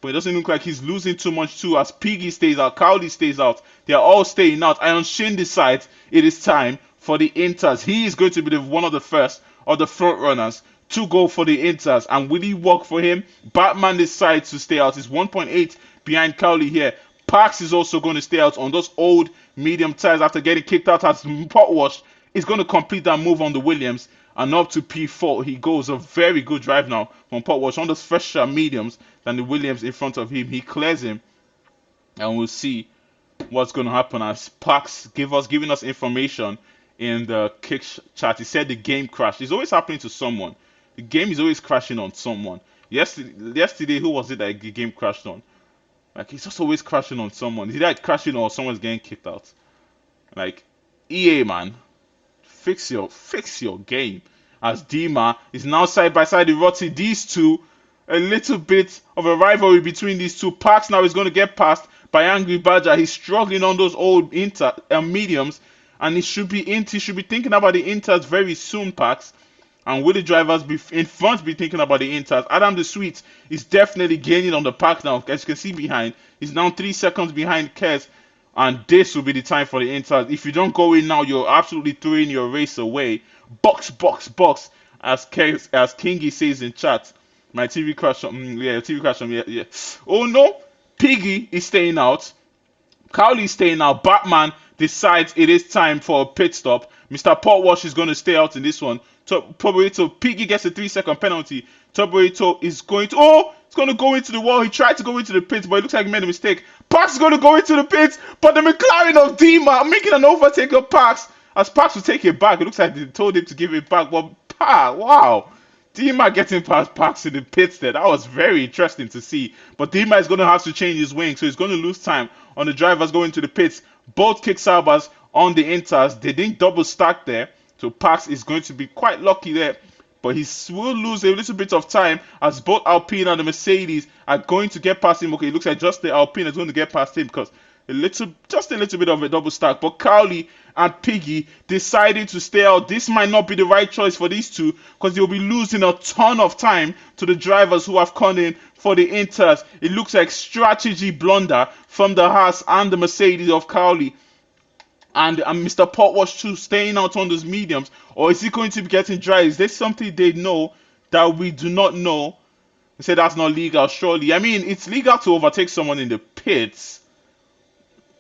but it doesn't look like he's losing too much too, as Piggy stays out, Cowley stays out. They are all staying out. Iron Shin decides it is time for the Inters. He is going to be one of the first of the front runners to go for the Inters. And will he work for him? Batman decides to stay out. He's 1.8 behind Cowley here. Parks is also going to stay out on those old medium tires after getting kicked out as Pot Wash is going to complete that move on the Williams. And up to P4 he goes. A very good drive now from Pot Wash on those fresher mediums than the Williams in front of him. He clears him. And we'll see what's going to happen as Parks giving us information in the kick chat. He said the game crashed. It's always happening to someone. The game is always crashing on someone. Yesterday, who was it that the game crashed on? Like, it's just always crashing on someone. Is it like crashing or someone's getting kicked out? Like, EA, man, fix your game. As Dima is now side by side with Rotti. These two, a little bit of a rivalry between these two. Parks now is going to get passed by Angry Badger. He's struggling on those old mediums, and he should be thinking about the Inters very soon, Parks. And will the drivers in front be thinking about the Inters? Adam the Sweet is definitely gaining on the pack now. As you can see behind, he's now 3 seconds behind Kez. And this will be the time for the Inters. If you don't go in now, you're absolutely throwing your race away. Box, box, box. As Kingy says in chat. My TV crashed on. TV crashed on. Yeah. Oh no. Piggy is staying out. Cowley is staying out. Batman decides it is time for a pit stop. Mr. Potwash is going to stay out in this one. So Piggy gets a 3-second penalty. Tuberito is going to, oh, it's going to go into the wall. He tried to go into the pits, but it looks like he made a mistake. Parks is going to go into the pits, but the McLaren of Dima making an overtake of Parks. As Parks will take it back, it looks like they told him to give it back, but wow. Dima getting past Parks in the pits there. That was very interesting to see. But Dima is going to have to change his wing, so he's going to lose time on the drivers going to the pits. Both Kicksabers on the inters. They didn't double stack there, so Parks is going to be quite lucky there. But he will lose a little bit of time as both Alpine and the Mercedes are going to get past him. Okay, it looks like just the Alpine is going to get past him because just a little bit of a double stack. But Cowley and Piggy decided to stay out. This might not be the right choice for these two because they'll be losing a ton of time to the drivers who have come in for the Inters. It looks like strategy blunder from the Haas and the Mercedes of Cowley. And Mr. Potwash too staying out on those mediums, or is he going to be getting dry? Is there something they know that we do not know? They say that's not legal, surely. I mean, it's legal to overtake someone in the pits.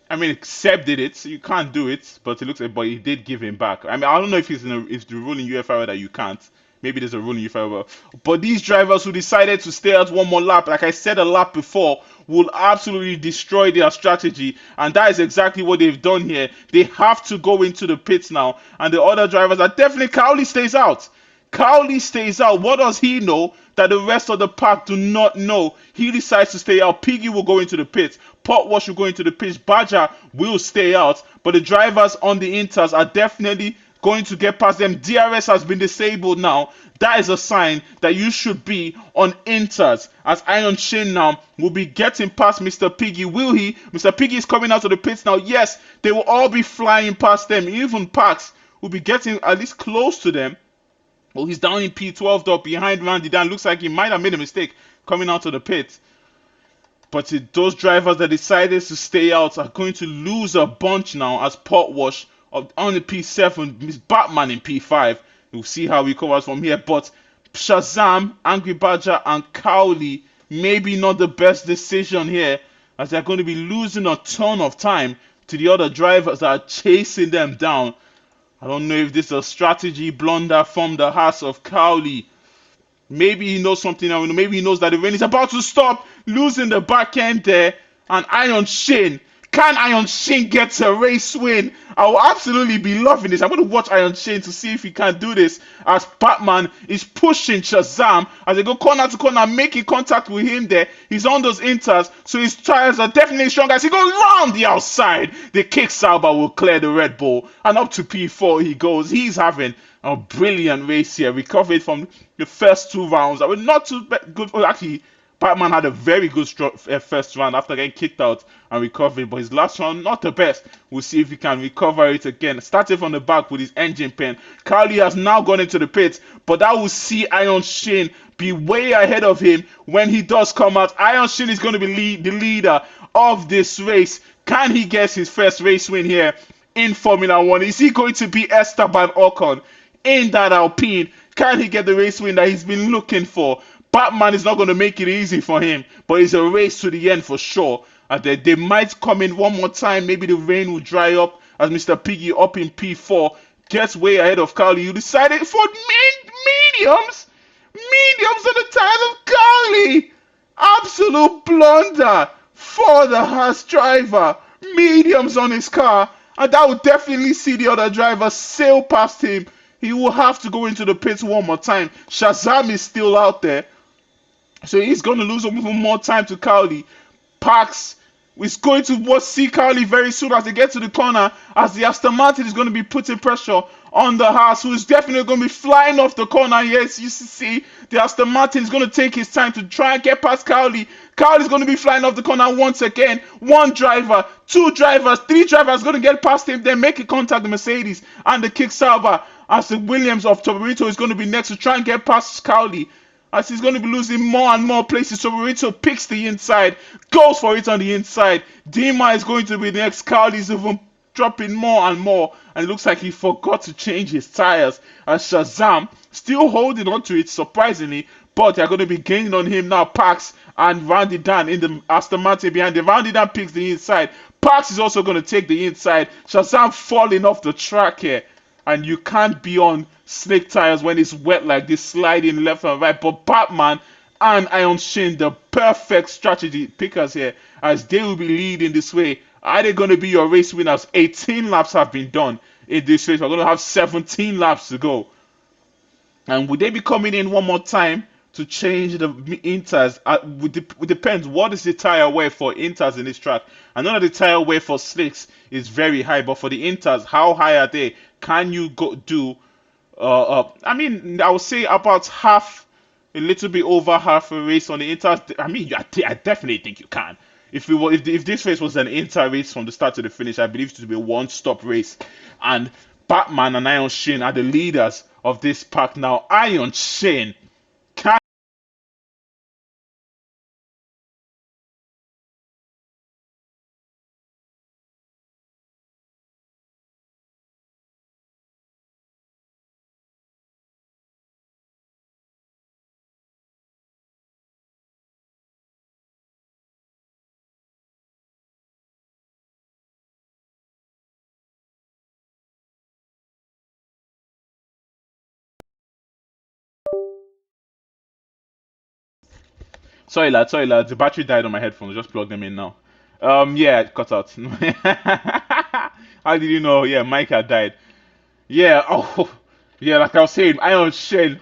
I mean, Seb did it, so you can't do it, but it looks like, but he did give him back. I mean, I don't know if if the rule in UFRL that you can't. Maybe there's a rule in UFRL. But these drivers who decided to stay out one more lap, like I said a lap before, will absolutely destroy their strategy, and that is exactly what they've done here. They have to go into the pits now, and the other drivers are definitely. Cowley stays out. Cowley stays out. What does he know that the rest of the pack do not know? He decides to stay out. Piggy will go into the pits. Potwash will go into the pits. Badger will stay out. But the drivers on the Inters are definitely going to get past them. DRS has been disabled now. That is a sign that you should be on Inters. As Iron Shin now will be getting past Mr. Piggy. Will he? Mr. Piggy is coming out of the pits now. Yes, they will all be flying past them. Even Pax will be getting at least close to them. Oh, he's down in P12 though, behind Randy Dan. Looks like he might have made a mistake coming out of the pit. But those drivers that decided to stay out are going to lose a bunch now as Potwash on the P7, Miss Batman in P5. We'll see how he covers from here. But Shazam, Angry Badger, and Cowley, maybe not the best decision here, as they're going to be losing a ton of time to the other drivers that are chasing them down. I don't know if this is a strategy blunder from the Haas of Cowley. Maybe he knows something. Maybe he knows that the rain is about to stop, losing the back end there. And Iron Shin. Can Iron Shin get a race win? I will absolutely be loving this. I'm going to watch Iron Shin to see if he can do this as Batman is pushing Shazam as they go corner to corner, making contact with him there. He's on those inters, so his tires are definitely strong as he goes round the outside. The kick Sauber will clear the Red Bull, and up to P4 he goes. He's having a brilliant race here. Recovered from the first two rounds. That were not too good. Actually, Batman had a very good first round after getting kicked out and recovering, but his last round, not the best. We'll see if he can recover it again. Starting from the back with his engine pen. Cowley has now gone into the pits, but that will see Iron Shin be way ahead of him when he does come out. Iron Shin is going to be the leader of this race. Can he get his first race win here in Formula 1? Is he going to be Esteban Ocon in that Alpine? Can he get the race win that he's been looking for? Batman is not going to make it easy for him, but it's a race to the end for sure. And they might come in one more time. Maybe the rain will dry up as Mr. Piggy up in P4 gets way ahead of Cowley. You decided for mediums? Mediums on the tires of Cowley. Absolute blunder for the Haas driver. Mediums on his car. And that would definitely see the other driver sail past him. He will have to go into the pits one more time. Shazam is still out there, so he's going to lose even more time to Cowley. Pax is going to see Cowley very soon as they get to the corner, as the Aston Martin is going to be putting pressure on the Haas, who is definitely going to be flying off the corner. Yes, you see, the Aston Martin is going to take his time to try and get past Cowley. Cowley is going to be flying off the corner once again. One driver, two drivers, three drivers going to get past him, then make contact the Mercedes and the kick Sauber, as the Williams of Toborito is going to be next to try and get past Cowley, as he's going to be losing more and more places. Toborito picks the inside, goes for it on the inside. Dima is going to be next. Cowley is even dropping more and more, and it looks like he forgot to change his tires, as Shazam still holding on to it surprisingly, but they're going to be gaining on him now. Pax and Randy Dan in the Aston Martin behind them. Randy Dan picks the inside. Pax is also going to take the inside. Shazam falling off the track here. and you can't be on snake tires when it's wet like this, sliding left and right. But Batman and Iron Shin, the perfect strategy pickers here, as they will be leading this way. Are they going to be your race winners? 18 laps have been done in this race. We're going to have 17 laps to go. And would they be coming in one more time to change the inters? It depends. What is the tire wear for inters in this track? I know that the tire wear for slicks is very high, but for the inters, how high are they? Can you go do? I mean, I would say about half, a little bit over half a race on the inters. I mean, I definitely think you can. If it were, if this race was an inter race from the start to the finish, I believe it to be a one-stop race. And Batman and Iron Shin are the leaders of this pack now. Iron Shin can. Sorry lad. The battery died on my headphones. Just plug them in now. Yeah, it cut out. How did you know? Yeah, Mike had died. Yeah. Oh, yeah. Like I was saying, Iron Shin.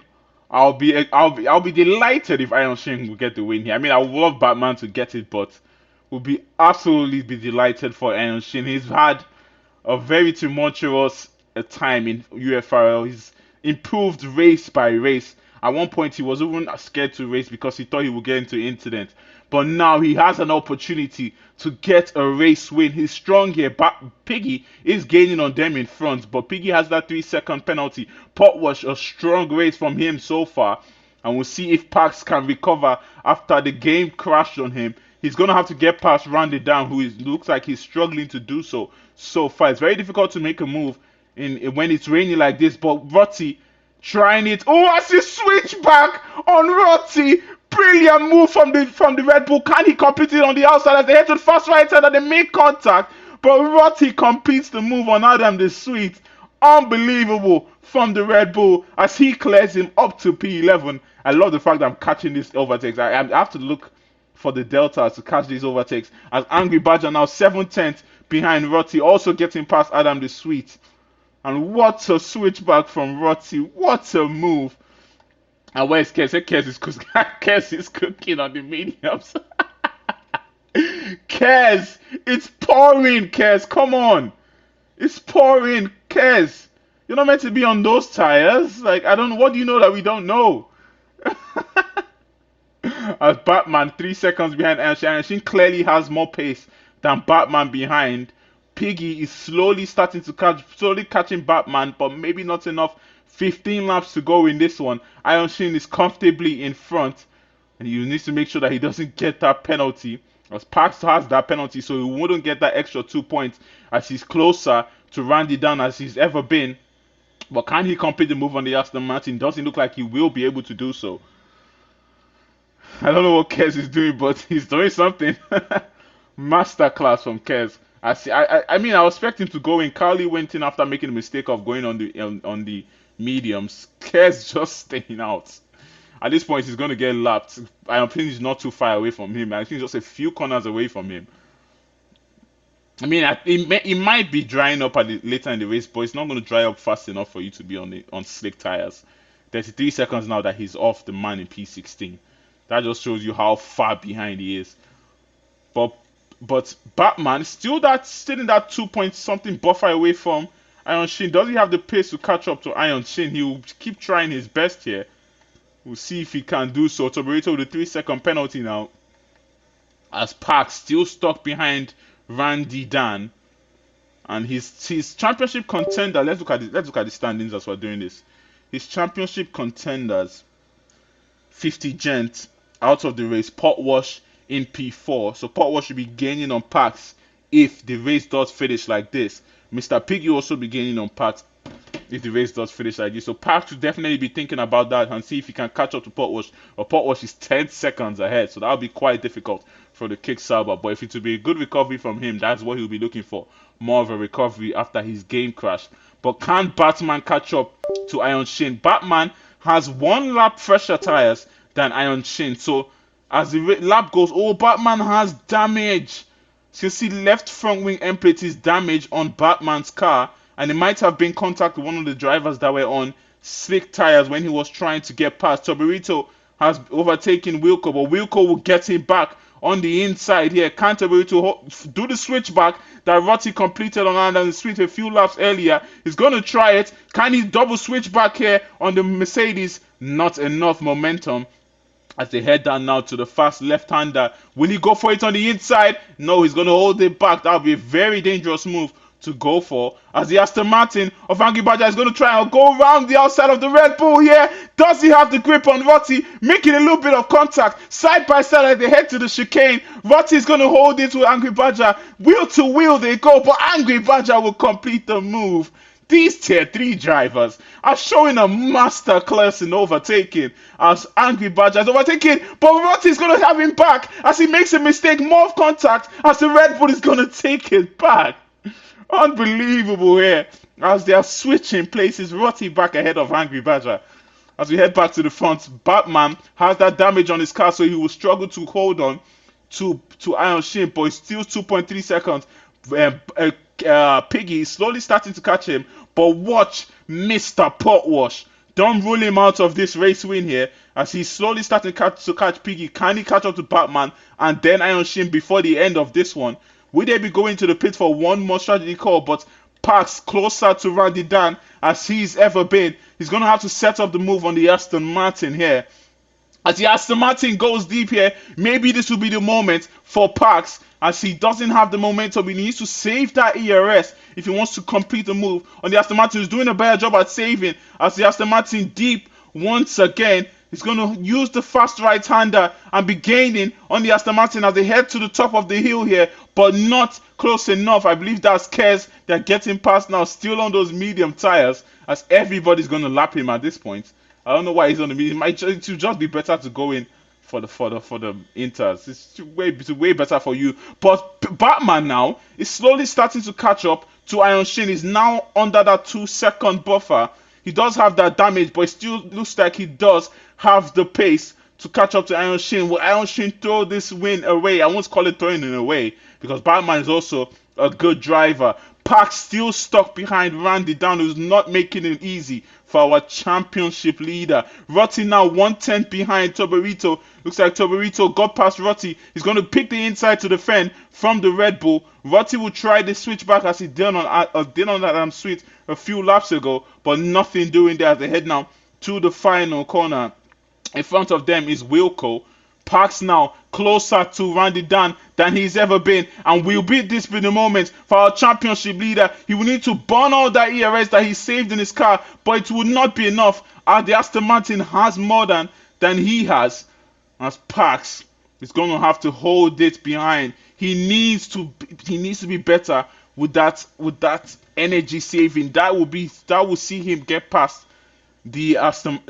I'll be delighted if Iron Shin will get the win here. I mean, I would love Batman to get it, but would be absolutely be delighted for Iron Shin. He's had a very tumultuous time in UFRL. He's improved race by race. At one point, he was even scared to race because he thought he would get into incident. But now he has an opportunity to get a race win. He's strong here. But Piggy is gaining on them in front. But Piggy has that 3 second penalty. Pot was a strong race from him so far. And we'll see if Pax can recover after the game crashed on him. He's going to have to get past Randy Down, who looks like he's struggling to do so far. It's very difficult to make a move when it's raining like this. But Rotti trying it. Oh, I see switch back on Rotti. Brilliant move from the Red Bull. Can he complete it on the outside as they head to the first right side and they make contact? But Rotti completes the move on Adam the Sweet. Unbelievable from the Red Bull as he clears him up to P11. I love the fact that I'm catching these overtakes. I have to look for the deltas to catch these overtakes. As Angry Badger now 7/10 behind Rotti, also getting past Adam the Sweet. And what a switchback from Rotti. What a move. And where's Kes? Kes is cooking on the mediums. Kes, it's pouring, Kes. Come on. It's pouring, Kes. You're not meant to be on those tires. Like, I don't know. What do you know that we don't know? As Batman 3 seconds behind Anshin clearly has more pace than Batman behind. Piggy is slowly catching Batman, but maybe not enough. 15 laps to go in this one. Iron Shin is comfortably in front, and you need to make sure that he doesn't get that penalty. As Pax has that penalty, so he wouldn't get that extra 2 points as he's closer to Randy Down as he's ever been. But can he complete the move on the Aston Martin? Doesn't look like he will be able to do so. I don't know what Kez is doing, but he's doing something. Masterclass from Kez. I mean, I was expecting to go in. Carly went in after making the mistake of going on the mediums. Kez just staying out. At this point, he's going to get lapped. I think he's not too far away from him. I think just a few corners away from him. I mean, it might be drying up later in the race, but it's not going to dry up fast enough for you to be on slick tires. 33 seconds now that he's off the man in P16. That just shows you how far behind he is. But Batman still in that 2 point something buffer away from Iron Shin. Does he have the pace to catch up to Iron Shin? He will keep trying his best here. We'll see if he can do so. Toborito with the 3 second penalty now. As Park still stuck behind Randy Dan. And his championship contender. Let's look at the standings as we're doing this. His championship contenders. 50 Gent out of the race. Pot Wash in P4. So Pot Wash should be gaining on Pax if the race does finish like this. Mr. Piggy will also be gaining on Pax if the race does finish like this. So Pax should definitely be thinking about that and see if he can catch up to Pot Wash. But Pot Wash is 10 seconds ahead. So that'll be quite difficult for the Kick Sauber. But if it will be a good recovery from him, that's what he'll be looking for. More of a recovery after his game crash. but can Batman catch up to Iron Shin? Batman has 1 lap fresher tires than Iron Shin. So as the lap goes, oh, Batman has damage. So you see left front wing end plate is damaged on Batman's car, and it might have been contact with one of the drivers that were on slick tires when he was trying to get past. Toberito has overtaken Wilco, but Wilco will get him back on the inside here. Can Toberito do the switchback that Rotty completed on Adam Street a few laps earlier? He's going to try it. Can he double switchback here on the Mercedes? Not enough momentum as they head down now to the fast left-hander. Will he go for it on the inside? No, he's going to hold it back. That would be a very dangerous move to go for, as the Aston Martin of Angry Badger is going to try and go around the outside of the Red Bull here. Does he have the grip on Rotty? Making a little bit of contact side by side as they head to the chicane. Rotty is going to hold it with Angry Badger. Wheel to wheel they go, but Angry Badger will complete the move. These tier 3 drivers are showing a master class in overtaking, as Angry Badger is overtaking, but Rotty is going to have him back as he makes a mistake, more contact as the Red Bull is going to take it back. Unbelievable here as they are switching places. Rotty back ahead of Angry Badger. As we head back to the front, Batman has that damage on his car, so he will struggle to hold on to Iron Shin, but it's still 2.3 seconds. Piggy is slowly starting to catch him, but watch Mr. Potwash. Don't rule him out of this race win here, as he's slowly starting to catch Piggy. Can he catch up to Batman and then Iron Shin before the end of this one? Will they be going to the pit for one more strategy call? But Parks closer to Randy Dan as he's ever been. He's going to have to set up the move on the Aston Martin here. As the Aston Martin goes deep here, maybe this will be the moment for Parks, as he doesn't have the momentum. He needs to save that ERS if he wants to complete the move on the Aston Martin. Who's doing a better job at saving, as the Aston Martin deep once again. He's going to use the fast right-hander and be gaining on the Aston Martin as they head to the top of the hill here, but not close enough. I believe that's Kez. They're getting past now, still on those medium tires, as everybody's going to lap him at this point. I don't know why he's on the medium. It might just be better to go in for the Inters. It's way better for you. But Batman now is slowly starting to catch up to Iron Shin. He's now under that 2-second buffer. He does have that damage, but it still looks like he does have the pace to catch up to Iron Shin. Will Iron Shin throw this win away? I won't call it throwing it away, because Batman is also a good driver. Park still stuck behind Randy Down, who's not making it easy for our championship leader. Rotty now 1/10 behind Toberito. Looks like Toberito got past Rotty. He's going to pick the inside to defend from the Red Bull. Rotty will try the switchback as he did on Adam Sweet a few laps ago, but nothing doing there as they head now to the final corner. In front of them is Wilco. Parks now closer to Randy Dan than he's ever been, and will be this be the moment for our championship leader. He will need to burn all that ERS that he saved in his car, but it would not be enough as the Aston Martin has more than he has, as Parks is going to have to hold it behind. He needs to be better with that energy saving. That will see him get past the Aston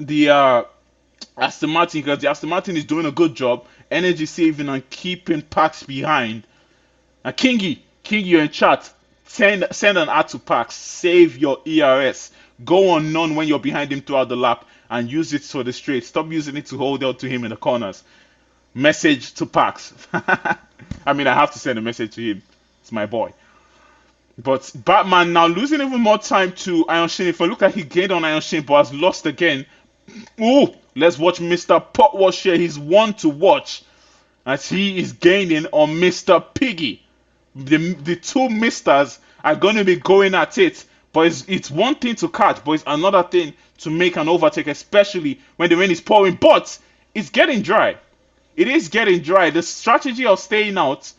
Martin, because the Aston Martin is doing a good job energy saving and keeping Parks behind. And Kingy, you're in chat. Send an ad to Parks. Save your ERS. Go on none when you're behind him throughout the lap and use it for the straight. Stop using it to hold out to him in the corners. Message to Parks. I mean, I have to send a message to him. It's my boy. But Batman now losing even more time to Iron Shin. If I look like he gained on Iron Shin, but has lost again. Ooh, let's watch Mr. Potwash here. He's one to watch as he is gaining on Mr. Piggy. The two misters are going to be going at it. But it's one thing to catch, but it's another thing to make an overtake, especially when the rain is pouring. But it's getting dry. It is getting dry. The strategy of staying out,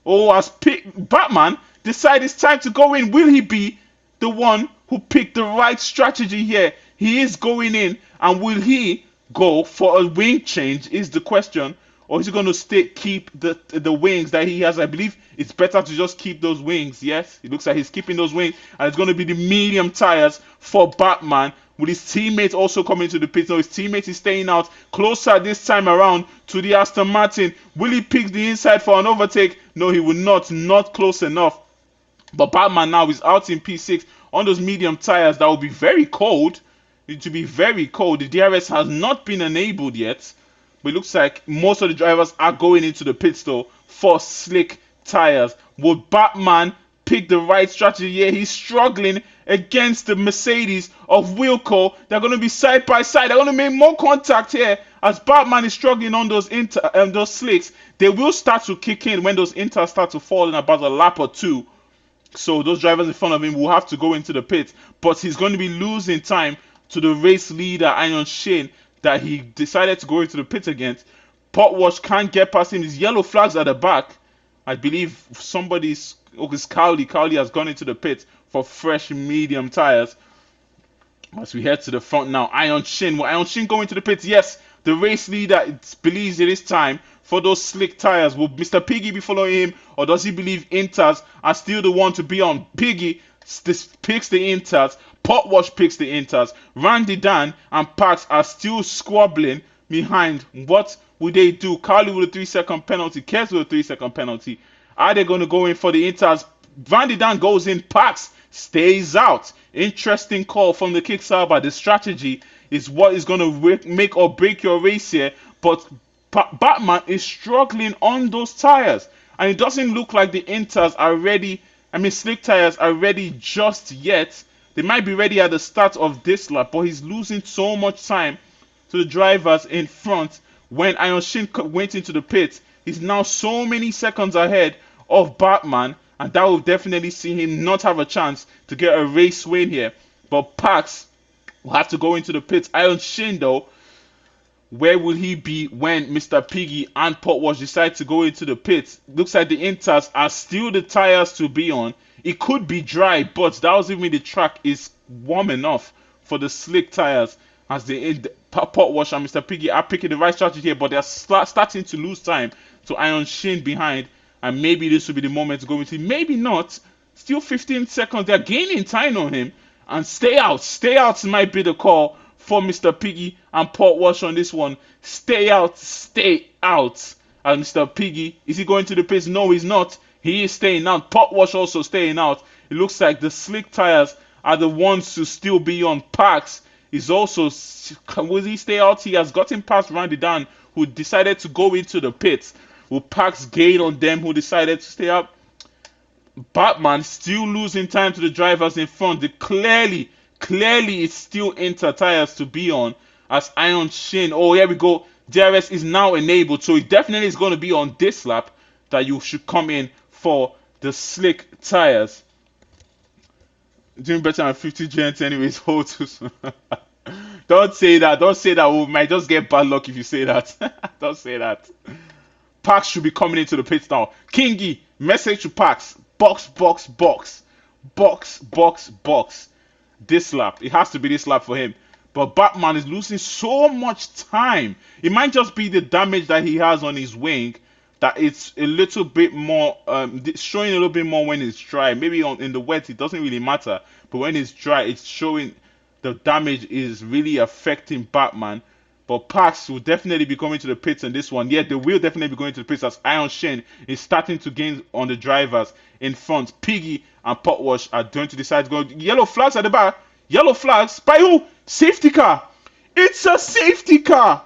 as Batman decide it's time to go in. Will he be the one who picked the right strategy here? He is going in, and will he go for a wing change is the question, or is he going to keep the wings that he has? I believe it's better to just keep those wings. Yes, it looks like he's keeping those wings, and it's going to be the medium tires for Batman. Will his teammate also come into the pit? No, his teammate is staying out closer this time around to the Aston Martin. Will he pick the inside for an overtake? No, he will not. Not close enough. But Batman now is out in P6 on those medium tires that will be very cold. It will be very cold. The DRS has not been enabled yet, but it looks like most of the drivers are going into the pit stop for slick tires. Would Batman pick the right strategy? Yeah, he's struggling against the Mercedes of Wilco. They're going to be side by side. They're going to make more contact here as Batman is struggling on those slicks. They will start to kick in when those inters start to fall in about a lap or two. So those drivers in front of him will have to go into the pit, but he's going to be losing time to the race leader Iron Shane that he decided to go into the pit against. Potwash can't get past him. His yellow flags at the back. I believe somebody's. Oh, it's Cowley. Cowley has gone into the pit for fresh medium tires. As we head to the front now, Iron Shin. Will Iron Shin go into the pits? Yes. The race leader believes it is time for those slick tires. Will Mr. Piggy be following him, or does he believe Inters are still the one to be on? Piggy picks the Inters. Potwash picks the Inters. Randy Dan and Pax are still squabbling behind. What will they do? Carly with a 3-second penalty. Kes with a 3-second penalty. Are they going to go in for the Inters? Randy Dan goes in. Pax stays out. Interesting call from the Kickstarter. The strategy is what is going to make or break your race here. But Batman is struggling on those tires. And it doesn't look like the Inters are ready. I mean, slick tires are ready just yet. They might be ready at the start of this lap, but he's losing so much time to the drivers in front. When Iron Shin went into the pit, he's now so many seconds ahead of Batman, and that will definitely see him not have a chance to get a race win here. But Pax will have to go into the pits. Iron Shin, though, where will he be when Mr. Piggy and Potwash decide to go into the pits? Looks like the Inters are still the tires to be on. It could be dry, but that was even the track is warm enough for the slick tires. As the Potwash and Mr. Piggy are picking the right strategy here, but they're starting to lose time to Iron Shin behind. And maybe this will be the moment to go into. Maybe not. Still 15 seconds. They're gaining time on him. And stay out. Stay out might be the call for Mr. Piggy and Potwash on this one. Stay out. Stay out. And Mr. Piggy, is he going to the pits? No, he's not. He is staying out. Potwash also staying out. It looks like the slick tires are the ones to still be on. Pax is also. Will he stay out? He has gotten past Randy Dan, who decided to go into the pits. Will Pax gain on them who decided to stay up? Batman still losing time to the drivers in front. Clearly it's still Inter tires to be on as Iron Shin. Oh, here we go. DRS is now enabled, so it definitely is going to be on this lap that you should come in for the slick tires. Doing better than 50 gents anyways. Hold too soon. Don't say that. Don't say that. We might just get bad luck if you say that. Don't say that. Pax should be coming into the pits now. Kingy, message to Pax. Box. This lap. It has to be this lap for him. But Batman is losing so much time. It might just be the damage that he has on his wing that it's a little bit more, showing a little bit more when it's dry. Maybe in the wet it doesn't really matter. But when it's dry, it's showing the damage is really affecting Batman. But Pax will definitely be coming to the pits in this one. Yeah, they will definitely be going to the pits as Iron Shin is starting to gain on the drivers in front. Piggy and Potwash are going to decide to go. Yellow flags at the back. Yellow flags. By who? Safety car. It's a safety car.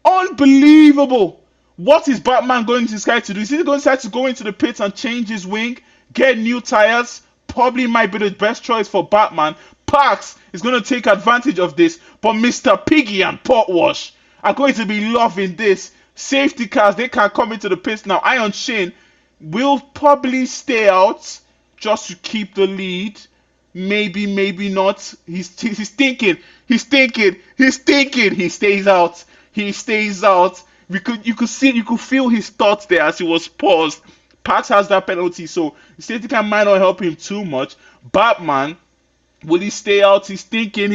Unbelievable. What is Batman going to decide to do? Is he going to decide to go into the pits and change his wing? Get new tires? Probably might be the best choice for Batman. Pax is going to take advantage of this, but Mr. Piggy and Potwash are going to be loving this. Safety cars, they can come into the pits now. Iron Shin will probably stay out just to keep the lead. Maybe not. He's thinking. He stays out. You could feel his thoughts there as he was paused. Pax has that penalty, so the safety car might not help him too much. Batman, will he stay out? He's thinking.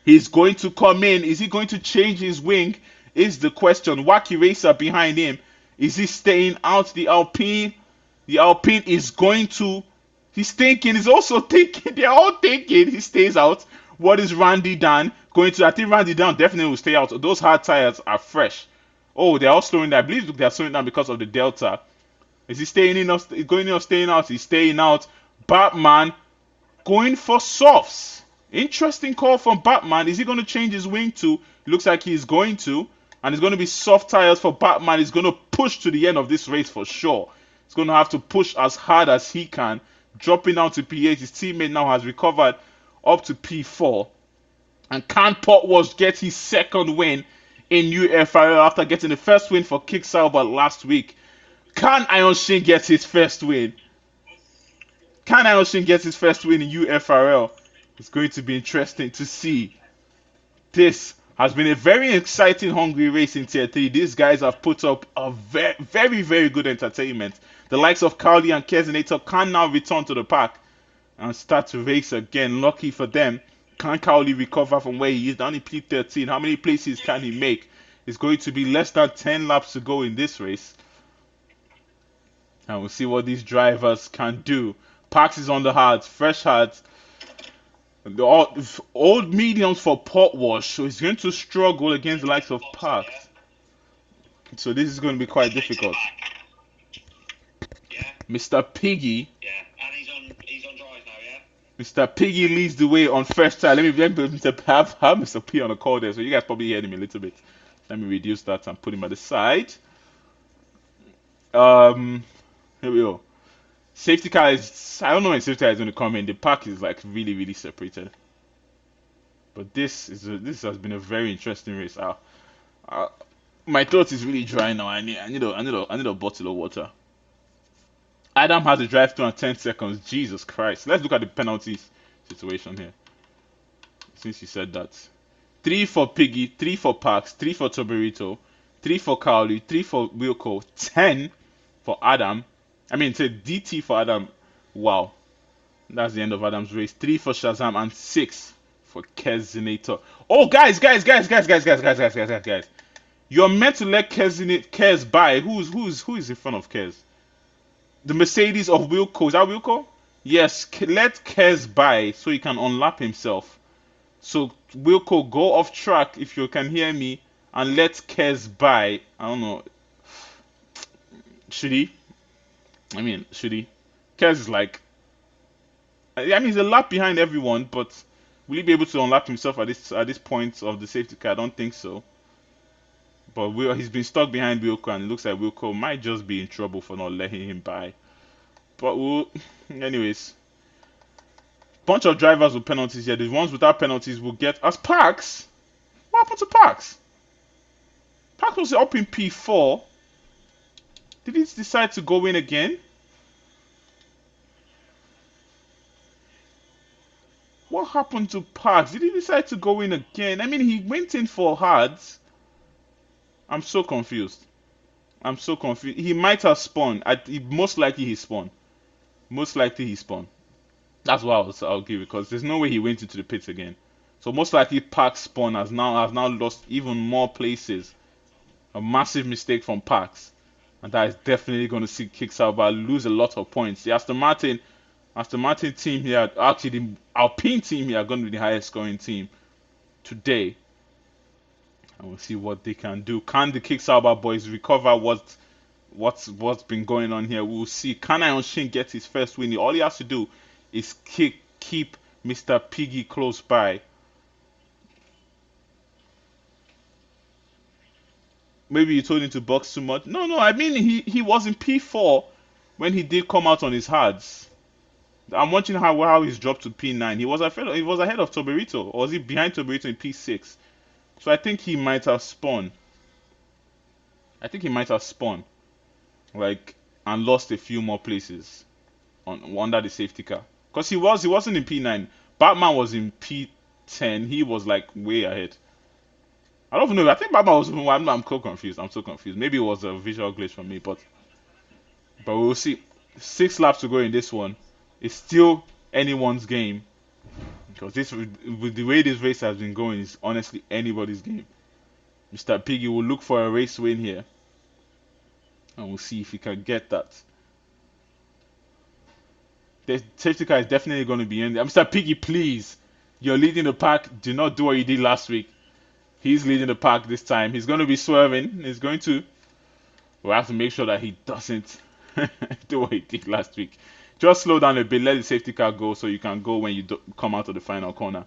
He's going to come in. Is he going to change his wing? Is the question. Wacky Racer behind him. Is he staying out? The Alpine is going to. He's thinking. He's also thinking. They're all thinking. He stays out. What is Randy Dan going to? I think Randy Dan definitely will stay out. Those hard tires are fresh. Oh, they're all slowing down. I believe they're slowing down because of the Delta. Is he staying in or going in or staying out? He's staying out. Batman going for softs. Interesting call from Batman. Is he going to change his wing to? Looks like he's going to. And it's going to be soft tires for Batman. He's going to push to the end of this race for sure. He's going to have to push as hard as he can. Dropping down to P8. His teammate now has recovered up to P4. And can Potwash get his second win in UFRL after getting the first win for Kick Sauber last week? Can Iron Shin get his first win? Can Iron Shin get his first win in UFRL? It's going to be interesting to see. This has been a very exciting Hungary race in Tier 3. These guys have put up a very, very good entertainment. The likes of Cowley and Kesinator can now return to the pack and start to race again. Lucky for them. Can Cowley recover from where he is? Down in P13. How many places can he make? It's going to be less than 10 laps to go in this race. And we'll see what these drivers can do. Pax is on the hards, fresh hards. The old mediums for Potwash, so he's going to struggle against the likes of Pax. So this is going to be quite difficult. Yeah. Mr. Piggy. Yeah, and he's on drive now, yeah? Mr. Piggy leads the way on first tire. Let me have Mr. P on the call there, so you guys probably heard him a little bit. Let me reduce that and put him at the side. Here we go. Safety car is, I don't know when safety car is going to come in. The pack is like really separated. But this has been a very interesting race. My throat is really dry now. I need a bottle of water. Adam has a drive through in 10 seconds. Jesus Christ. Let's look at the penalties situation here. Since you said that. 3 for Piggy, 3 for Pax, 3 for Toberito, 3 for Cowley, 3 for Wilco, 10 for Adam. I mean, it's a DT for Adam. Wow. That's the end of Adam's race. 3 for Shazam and 6 for Kesinator. Oh, guys. You're meant to let Kez by. Who is in front of Kez? The Mercedes of Wilco. Is that Wilco? Yes. Let Kez by so he can unlap himself. So, Wilco, go off track if you can hear me and let Kez by. I don't know. Should he? Should he? Kez is like, he's a lap behind everyone, but will he be able to unlap himself at this point of the safety car? I don't think so. But he's been stuck behind Wilco, and it looks like Wilco might just be in trouble for not letting him by. But anyways, bunch of drivers with penalties here. The ones without penalties will get as Pax. What happened to Pax? Pax was up in P4. Did he decide to go in again? What happened to Pax? Did he decide to go in again? I mean, he went in for hards. I'm so confused. He might have spawned. Most likely he spawned. That's what I'll give it, because there's no way he went into the pits again. So most likely Pax spawn has now lost even more places. A massive mistake from Pax. And that is definitely going to see Kick Sauber lose a lot of points. The Aston Martin team here, actually the Alpine team here, are going to be the highest scoring team today. And we'll see what they can do. Can the Kick Sauber boys recover what's been going on here? We'll see. Can Iron Shin get his first win? All he has to do is keep Mr. Piggy close by. Maybe you told him to box too much. No. I mean, he was in P4 when he did come out on his hards. I'm watching how he's dropped to P9. He was ahead of Toberito, or was he behind Toberito in P6? So I think he might have spawned. Like, and lost a few more places under the safety car. Because he wasn't in P9. Batman was in P10. He was like way ahead. I don't know. I think Batman was. I'm so confused. Maybe it was a visual glitch for me, but we'll see. 6 laps to go in this one. It's still anyone's game, because with the way this race has been going, it's honestly anybody's game. Mr. Piggy will look for a race win here, and we'll see if he can get that. The safety car is definitely going to be in there. Mr. Piggy, please, you're leading the pack. Do not do what you did last week. He's leading the pack this time. He's going to be swerving. We'll have to make sure that he doesn't do what he did last week. Just slow down a bit, let the safety car go so you can go when you come out of the final corner.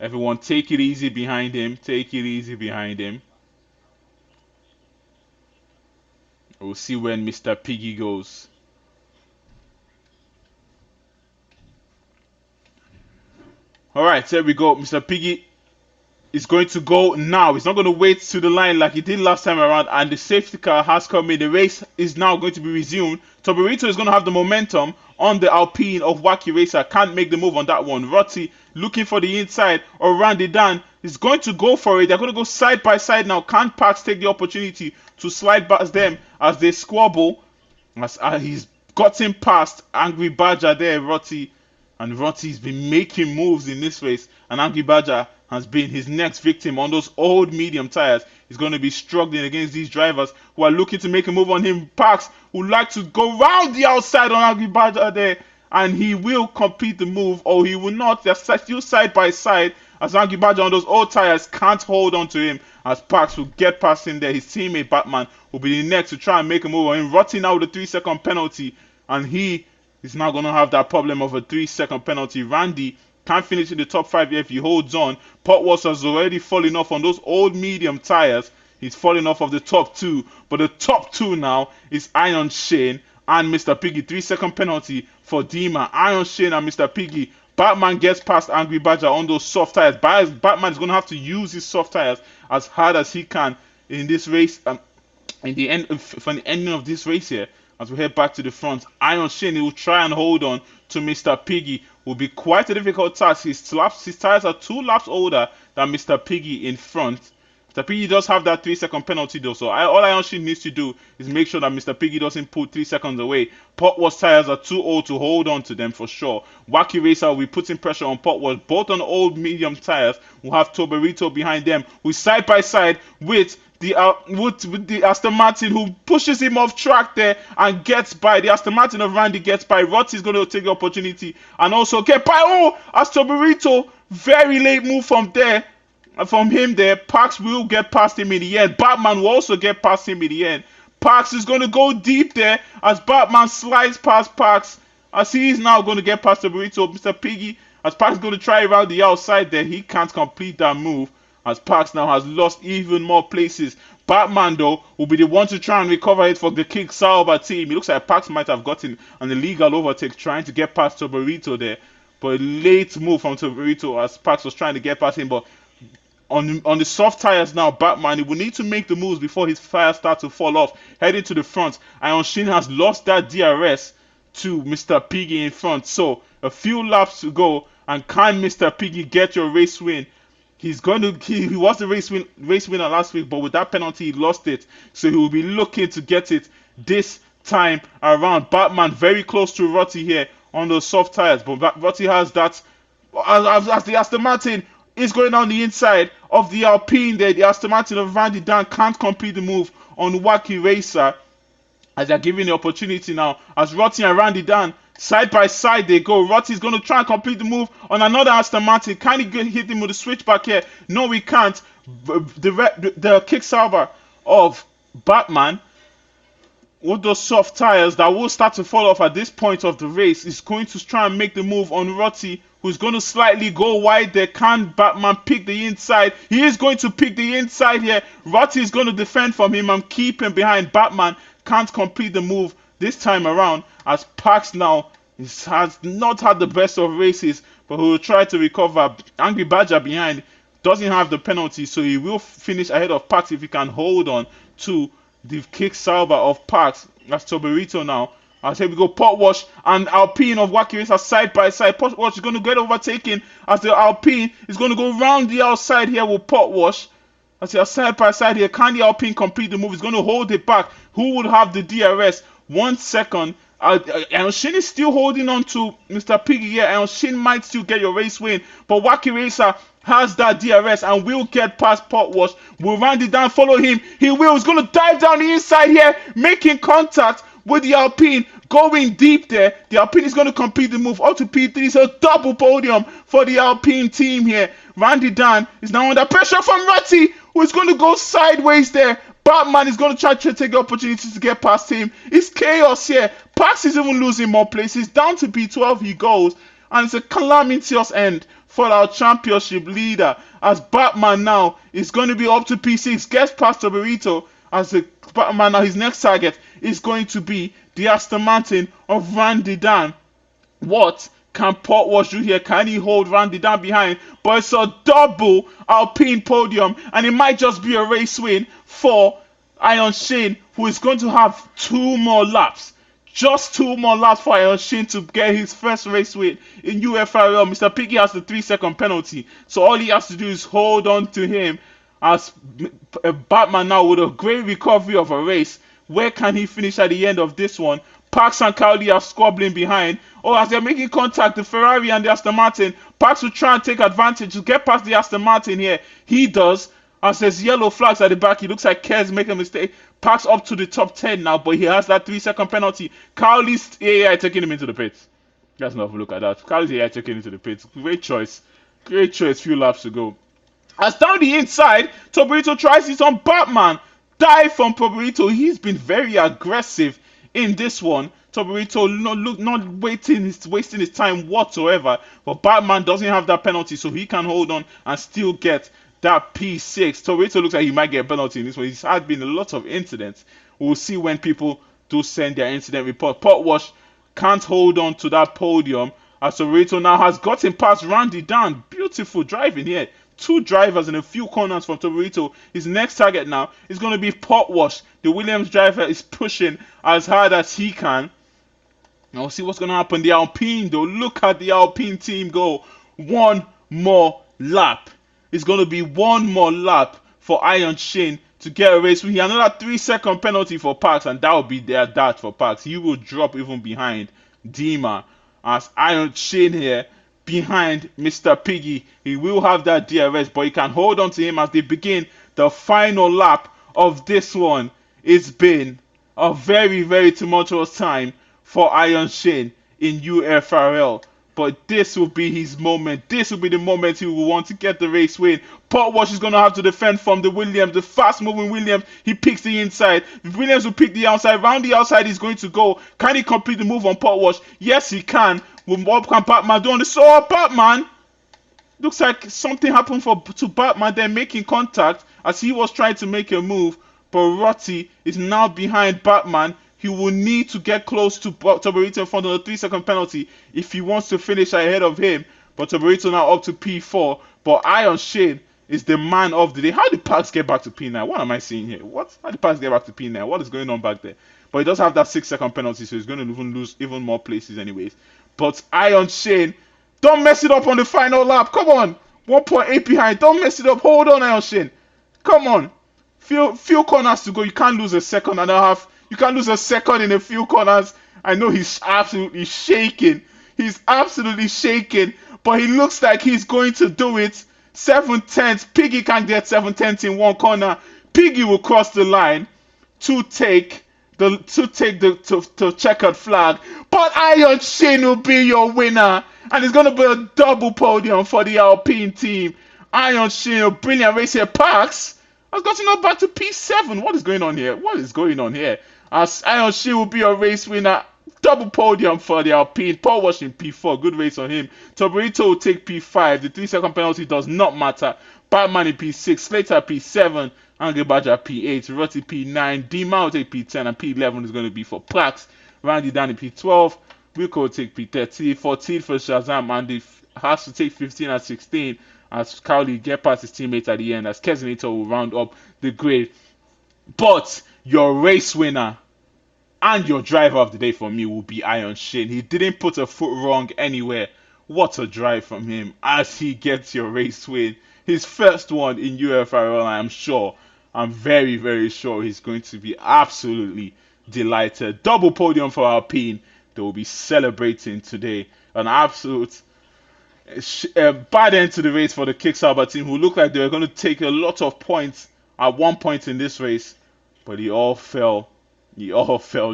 Everyone, take it easy behind him. Take it easy behind him. We'll see when Mr. Piggy goes. All right, there we go. Mr. Piggy is going to go now. He's not going to wait to the line like he did last time around. And the safety car has come in. The race is now going to be resumed. Toborito is going to have the momentum on the Alpine of Wacky Racer. Can't make the move on that one. Rotti looking for the inside. Or Randy Dan is going to go for it. They're going to go side by side now. Can't Parks take the opportunity to slide past them as they squabble? As he's gotten past Angry Badger there, Rotti. And Rotti's been making moves in this race. And Angry Badger has been his next victim on those old medium tires. He's going to be struggling against these drivers who are looking to make a move on him. Parks would like to go round the outside on Angry Badger there. And he will complete the move, or he will not. They're still side by side as Angry Badger on those old tires can't hold on to him. As Parks will get past him there. His teammate Batman will be the next to try and make a move on him. Rotti now with a 3-second penalty. And he is now going to have that problem of a 3-second penalty. Randy can't finish in the top 5 here if he holds on. Potwas has already fallen off on those old medium tires. He's falling off of the top 2. But the top 2 now is Iron Shane and Mr. Piggy. 3-second penalty for Dima. Iron Shane and Mr. Piggy. Batman gets past Angry Badger on those soft tires. Batman is going to have to use his soft tires as hard as he can in this race. In the end, for the ending of this race here, as we head back to the front, Iron Shane will try and hold on to Mr. Piggy. Will be quite a difficult task. His tires are 2 laps older than Mr. Piggy in front. Mr. Piggy does have that 3-second penalty though, so all Iron Shane needs to do is make sure that Mr. Piggy doesn't put 3 seconds away. Potwash tires are too old to hold on to them for sure. Wacky Racer will be putting pressure on Potwash. Both on old medium tires. We'll have Toborito behind them. We side by side with the Aston Martin, who pushes him off track there and gets by. The Aston Martin of Randy gets by. Rotti is going to take the opportunity and also get by. Oh, Aston Burrito, very late move from him there. Parks will get past him in the end. Batman will also get past him in the end. Parks is going to go deep there as Batman slides past Parks. As he is now going to get past the Burrito. Mr. Piggy, as Parks is going to try around the outside there, he can't complete that move. As Parks now has lost even more places. Batman, though, will be the one to try and recover it for the Kick Sauber team. It looks like Parks might have gotten an illegal overtake trying to get past Toborito there. But a late move from Toborito as Parks was trying to get past him. But on the soft tires now, Batman, he will need to make the moves before his tires start to fall off. Heading to the front, Iron Shin has lost that DRS to Mr. Piggy in front. So, a few laps to go. And can Mr. Piggy get your race win? He was the race winner last week, but with that penalty, he lost it. So he will be looking to get it this time around. Batman very close to Rotti here on those soft tires, but Rotti has that as the Aston Martin is going on the inside of the Alpine there. The Aston Martin of Randy Dan can't complete the move on Wacky Racer as they're giving the opportunity now as Rotti and Randy Dan side by side they go. Rotti's going to try and complete the move on another Aston Martin. Can he hit him with a switchback here? No, we can't. The Kick Sauber of Batman with those soft tires that will start to fall off at this point of the race is going to try and make the move on Rotti, who's going to slightly go wide there. Can Batman pick the inside? He is going to pick the inside here. Rotti is going to defend from him and keep him behind. Batman can't complete the move this time around as Parks now has not had the best of races, but he will try to recover. Angry Badger behind doesn't have the penalty, so he will finish ahead of Parks if he can hold on to the Kick Sauber of Parks. That's Toborito now. As here we go, Potwash and Alpine of Wacky Racer side by side. Potwash is going to get overtaken as the Alpine is going to go round the outside here with Potwash. As they are side by side here, can the Alpine complete the move? He's going to hold it back. Who would have the DRS? 1 second. And Shin is still holding on to Mr. Piggy here. And Shin might still get your race win. But Wacky Racer has that DRS and will get past Potwash. Will Randy Dan follow him? He will. He's going to dive down the inside here, making contact with the Alpine, going deep there. The Alpine is going to complete the move up to P3. It's a double podium for the Alpine team here. Randy Dan is now under pressure from Rotti, who is going to go sideways there. Batman is going to try to take the opportunity to get past him. It's chaos here. Pax is even losing more places. Down to P12 he goes. And it's a calamitous end for our championship leader. As Batman now is going to be up to P6. Gets past Toberito. As the Batman now, his next target is going to be the Aston Martin of Randy Dan. What can Portwash do here? Can he hold Randy down behind? But it's a double Alpine podium, and it might just be a race win for Iron Shane, who is going to have two more laps. Just two more laps for Iron Shane to get his first race win in UFRL. Mr. Piggy has the 3 second penalty, so all he has to do is hold on to him. As Batman now with a great recovery of a race, where can he finish at the end of this one? Parks and Cowley are squabbling behind. Oh, as they're making contact, the Ferrari and the Aston Martin. Parks will try and take advantage to get past the Aston Martin here. He does. As there's yellow flags at the back, he looks like Kerr's making a mistake. Parks up to the top 10 now, but he has that 3 second penalty. Cowley's AI taking him into the pits. Let's not look at that. Cowley's AI taking him into the pits. Great choice. Great choice. Few laps to go. As down the inside, Toberito tries his on Batman. Dive from Toberito. He's been very aggressive in this one. Toberito not wasting his time whatsoever. But Batman doesn't have that penalty, so he can hold on and still get that P6. Toberito looks like he might get a penalty in this one. He's had been a lot of incidents. We'll see when people do send their incident report. Potwash can't hold on to that podium as Toberito now has gotten past Randy Dan. Beautiful driving here. Two drivers in a few corners from Toberito. His next target now is going to be Potwash. The Williams driver is pushing as hard as he can. Now we'll see what's going to happen. The Alpine, though, look at the Alpine team go. One more lap. It's going to be one more lap for Iron Shane to get a race win. Another 3 second penalty for Parks, and that will be their that for Parks. He will drop even behind Dima as Iron Shane here behind Mr. Piggy. He will have that DRS, but he can hold on to him as they begin the final lap of this one. It's been a very, very tumultuous time for Iron Shane in UFRL. But this will be his moment. This will be the moment he will want to get the race win. Potwash is going to have to defend from the Williams. The fast-moving Williams. He picks the inside. Williams will pick the outside. Round the outside he's going to go. Can he complete the move on Potwash? Yes, he can. What can Batman do on this? Oh, Batman! Looks like something happened to Batman. They're making contact as he was trying to make a move. But Rotti is now behind Batman. He will need to get close to Toberito in front of the 3 second penalty if he wants to finish ahead of him. But Toberito now up to P4. But Iron Shane is the man of the day. How did Parks get back to P9? What am I seeing here? What? How did Parks get back to P9? What is going on back there? But he does have that 6 second penalty, so he's going to even lose even more places anyways. But Iron Shane, don't mess it up on the final lap. Come on. 1.8 behind. Don't mess it up. Hold on, Iron Shane. Come on. Few corners to go. You can't lose a second and a half. You can't lose a second in a few corners. I know he's absolutely shaking. He's absolutely shaking. But he looks like he's going to do it. 7/10. Piggy can't get 7/10 in one corner. Piggy will cross the line to take the checkered flag. But Iron Shane will be your winner. And it's going to be a double podium for the Alpine team. Iron Shane, a brilliant race here. Parks has gotten up back to P7. What is going on here? What is going on here? As Iron Shane will be a race winner. Double podium for the Alpine. Paul Washington P4. Good race on him. Toberito will take P5. The 3 second penalty does not matter. Batman in P6. Slater P7. Angry Badger P8. Rotti P9. Dima will take P10. And P11 is going to be for Plax. Randy Dan in P12. Wilco will take P13. 14 for Shazam. And he has to take 15 and 16. As Cowley get past his teammates at the end. As Kesinito will round up the grid. But your race winner and your driver of the day for me will be Iron Shane. He didn't put a foot wrong anywhere. What a drive from him as he gets your race win. His first one in UFRL, I am sure. I'm very, very sure he's going to be absolutely delighted. Double podium for Alpine. They will be celebrating today. An absolute bad end to the race for the Kickstarter team, who looked like they were going to take a lot of points at one point in this race. But he all fell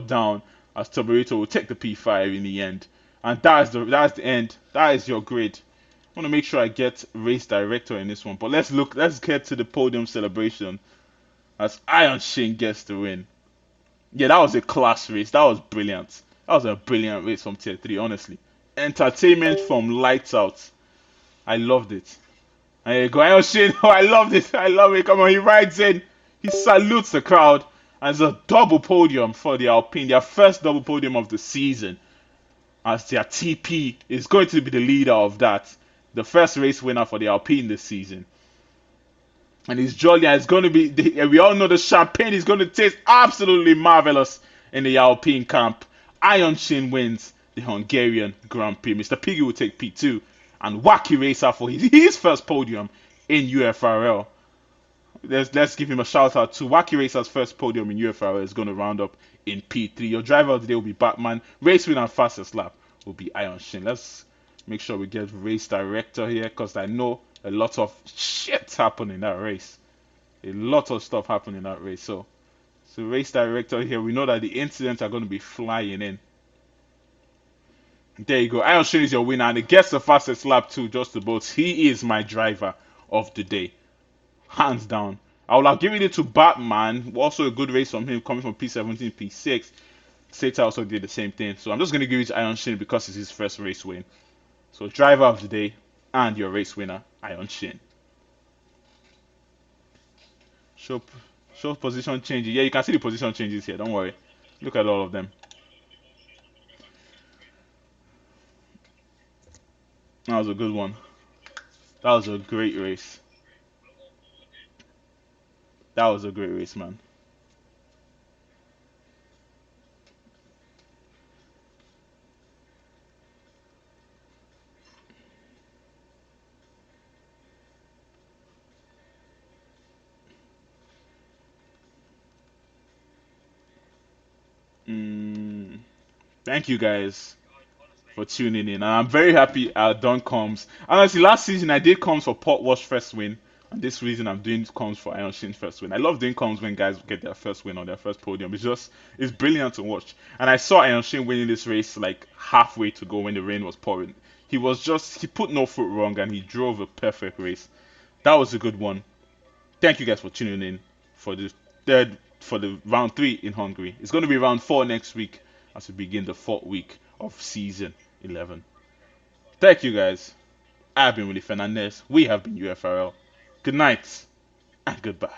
down as Toberito will take the P5 in the end. And that's the end. That is your grid. I want to make sure I get race director in this one. But let's get to the podium celebration. as Iron Shane gets the win. Yeah, that was a class race. That was brilliant. That was a brilliant race from Tier 3, honestly. Entertainment from lights out. I loved it. And there you go, Iron Shane. Oh, I loved it. I love it. Come on, he rides in. He salutes the crowd. And it's a double podium for the Alpine. Their first double podium of the season. As their TP is going to be the leader of that. The first race winner for the Alpine this season. And it's jolly. And it's going to be. We all know the champagne is going to taste absolutely marvelous in the Alpine camp. Iron Shin wins the Hungarian Grand Prix. Mr. Piggy will take P2. And Wacky Racer for his first podium in UFRL. Let's give him a shout out to Wacky Racer's first podium in UFRL is going to round up in P3. Your driver of the day will be Batman. Race winner and fastest lap will be Iron Shin. Let's make sure we get race director here because I know a lot of shit happened in that race. A lot of stuff happened in that race. So race director here, we know that the incidents are going to be flying in. There you go. Iron Shin is your winner and it gets the fastest lap too, just about. He is my driver of the day. Hands down. I would have given it to Batman. Also a good race from him coming from P17, P6. Seta also did the same thing. So I'm just going to give it to Iron Shin because it's his first race win. So driver of the day and your race winner, Iron Shin. Show, show position changes. Yeah, you can see the position changes here. Don't worry. Look at all of them. That was a good one. That was a great race. That was a great race, man. Mm, thank you guys for tuning in. And I'm very happy done comms. Honestly, last season I did comms for Port Wash first win. And this reason I'm doing comms for Iron Shin first win. I love doing comms when guys get their first win on their first podium. It's brilliant to watch. And I saw Iron Shin winning this race like halfway to go when the rain was pouring. He put no foot wrong and he drove a perfect race. That was a good one. Thank you guys for tuning in for the round 3 in Hungary. It's going to be round 4 next week as we begin the 4th week of season 11. Thank you guys. I've been Willie Fernandez. We have been UFRL. Good night and goodbye.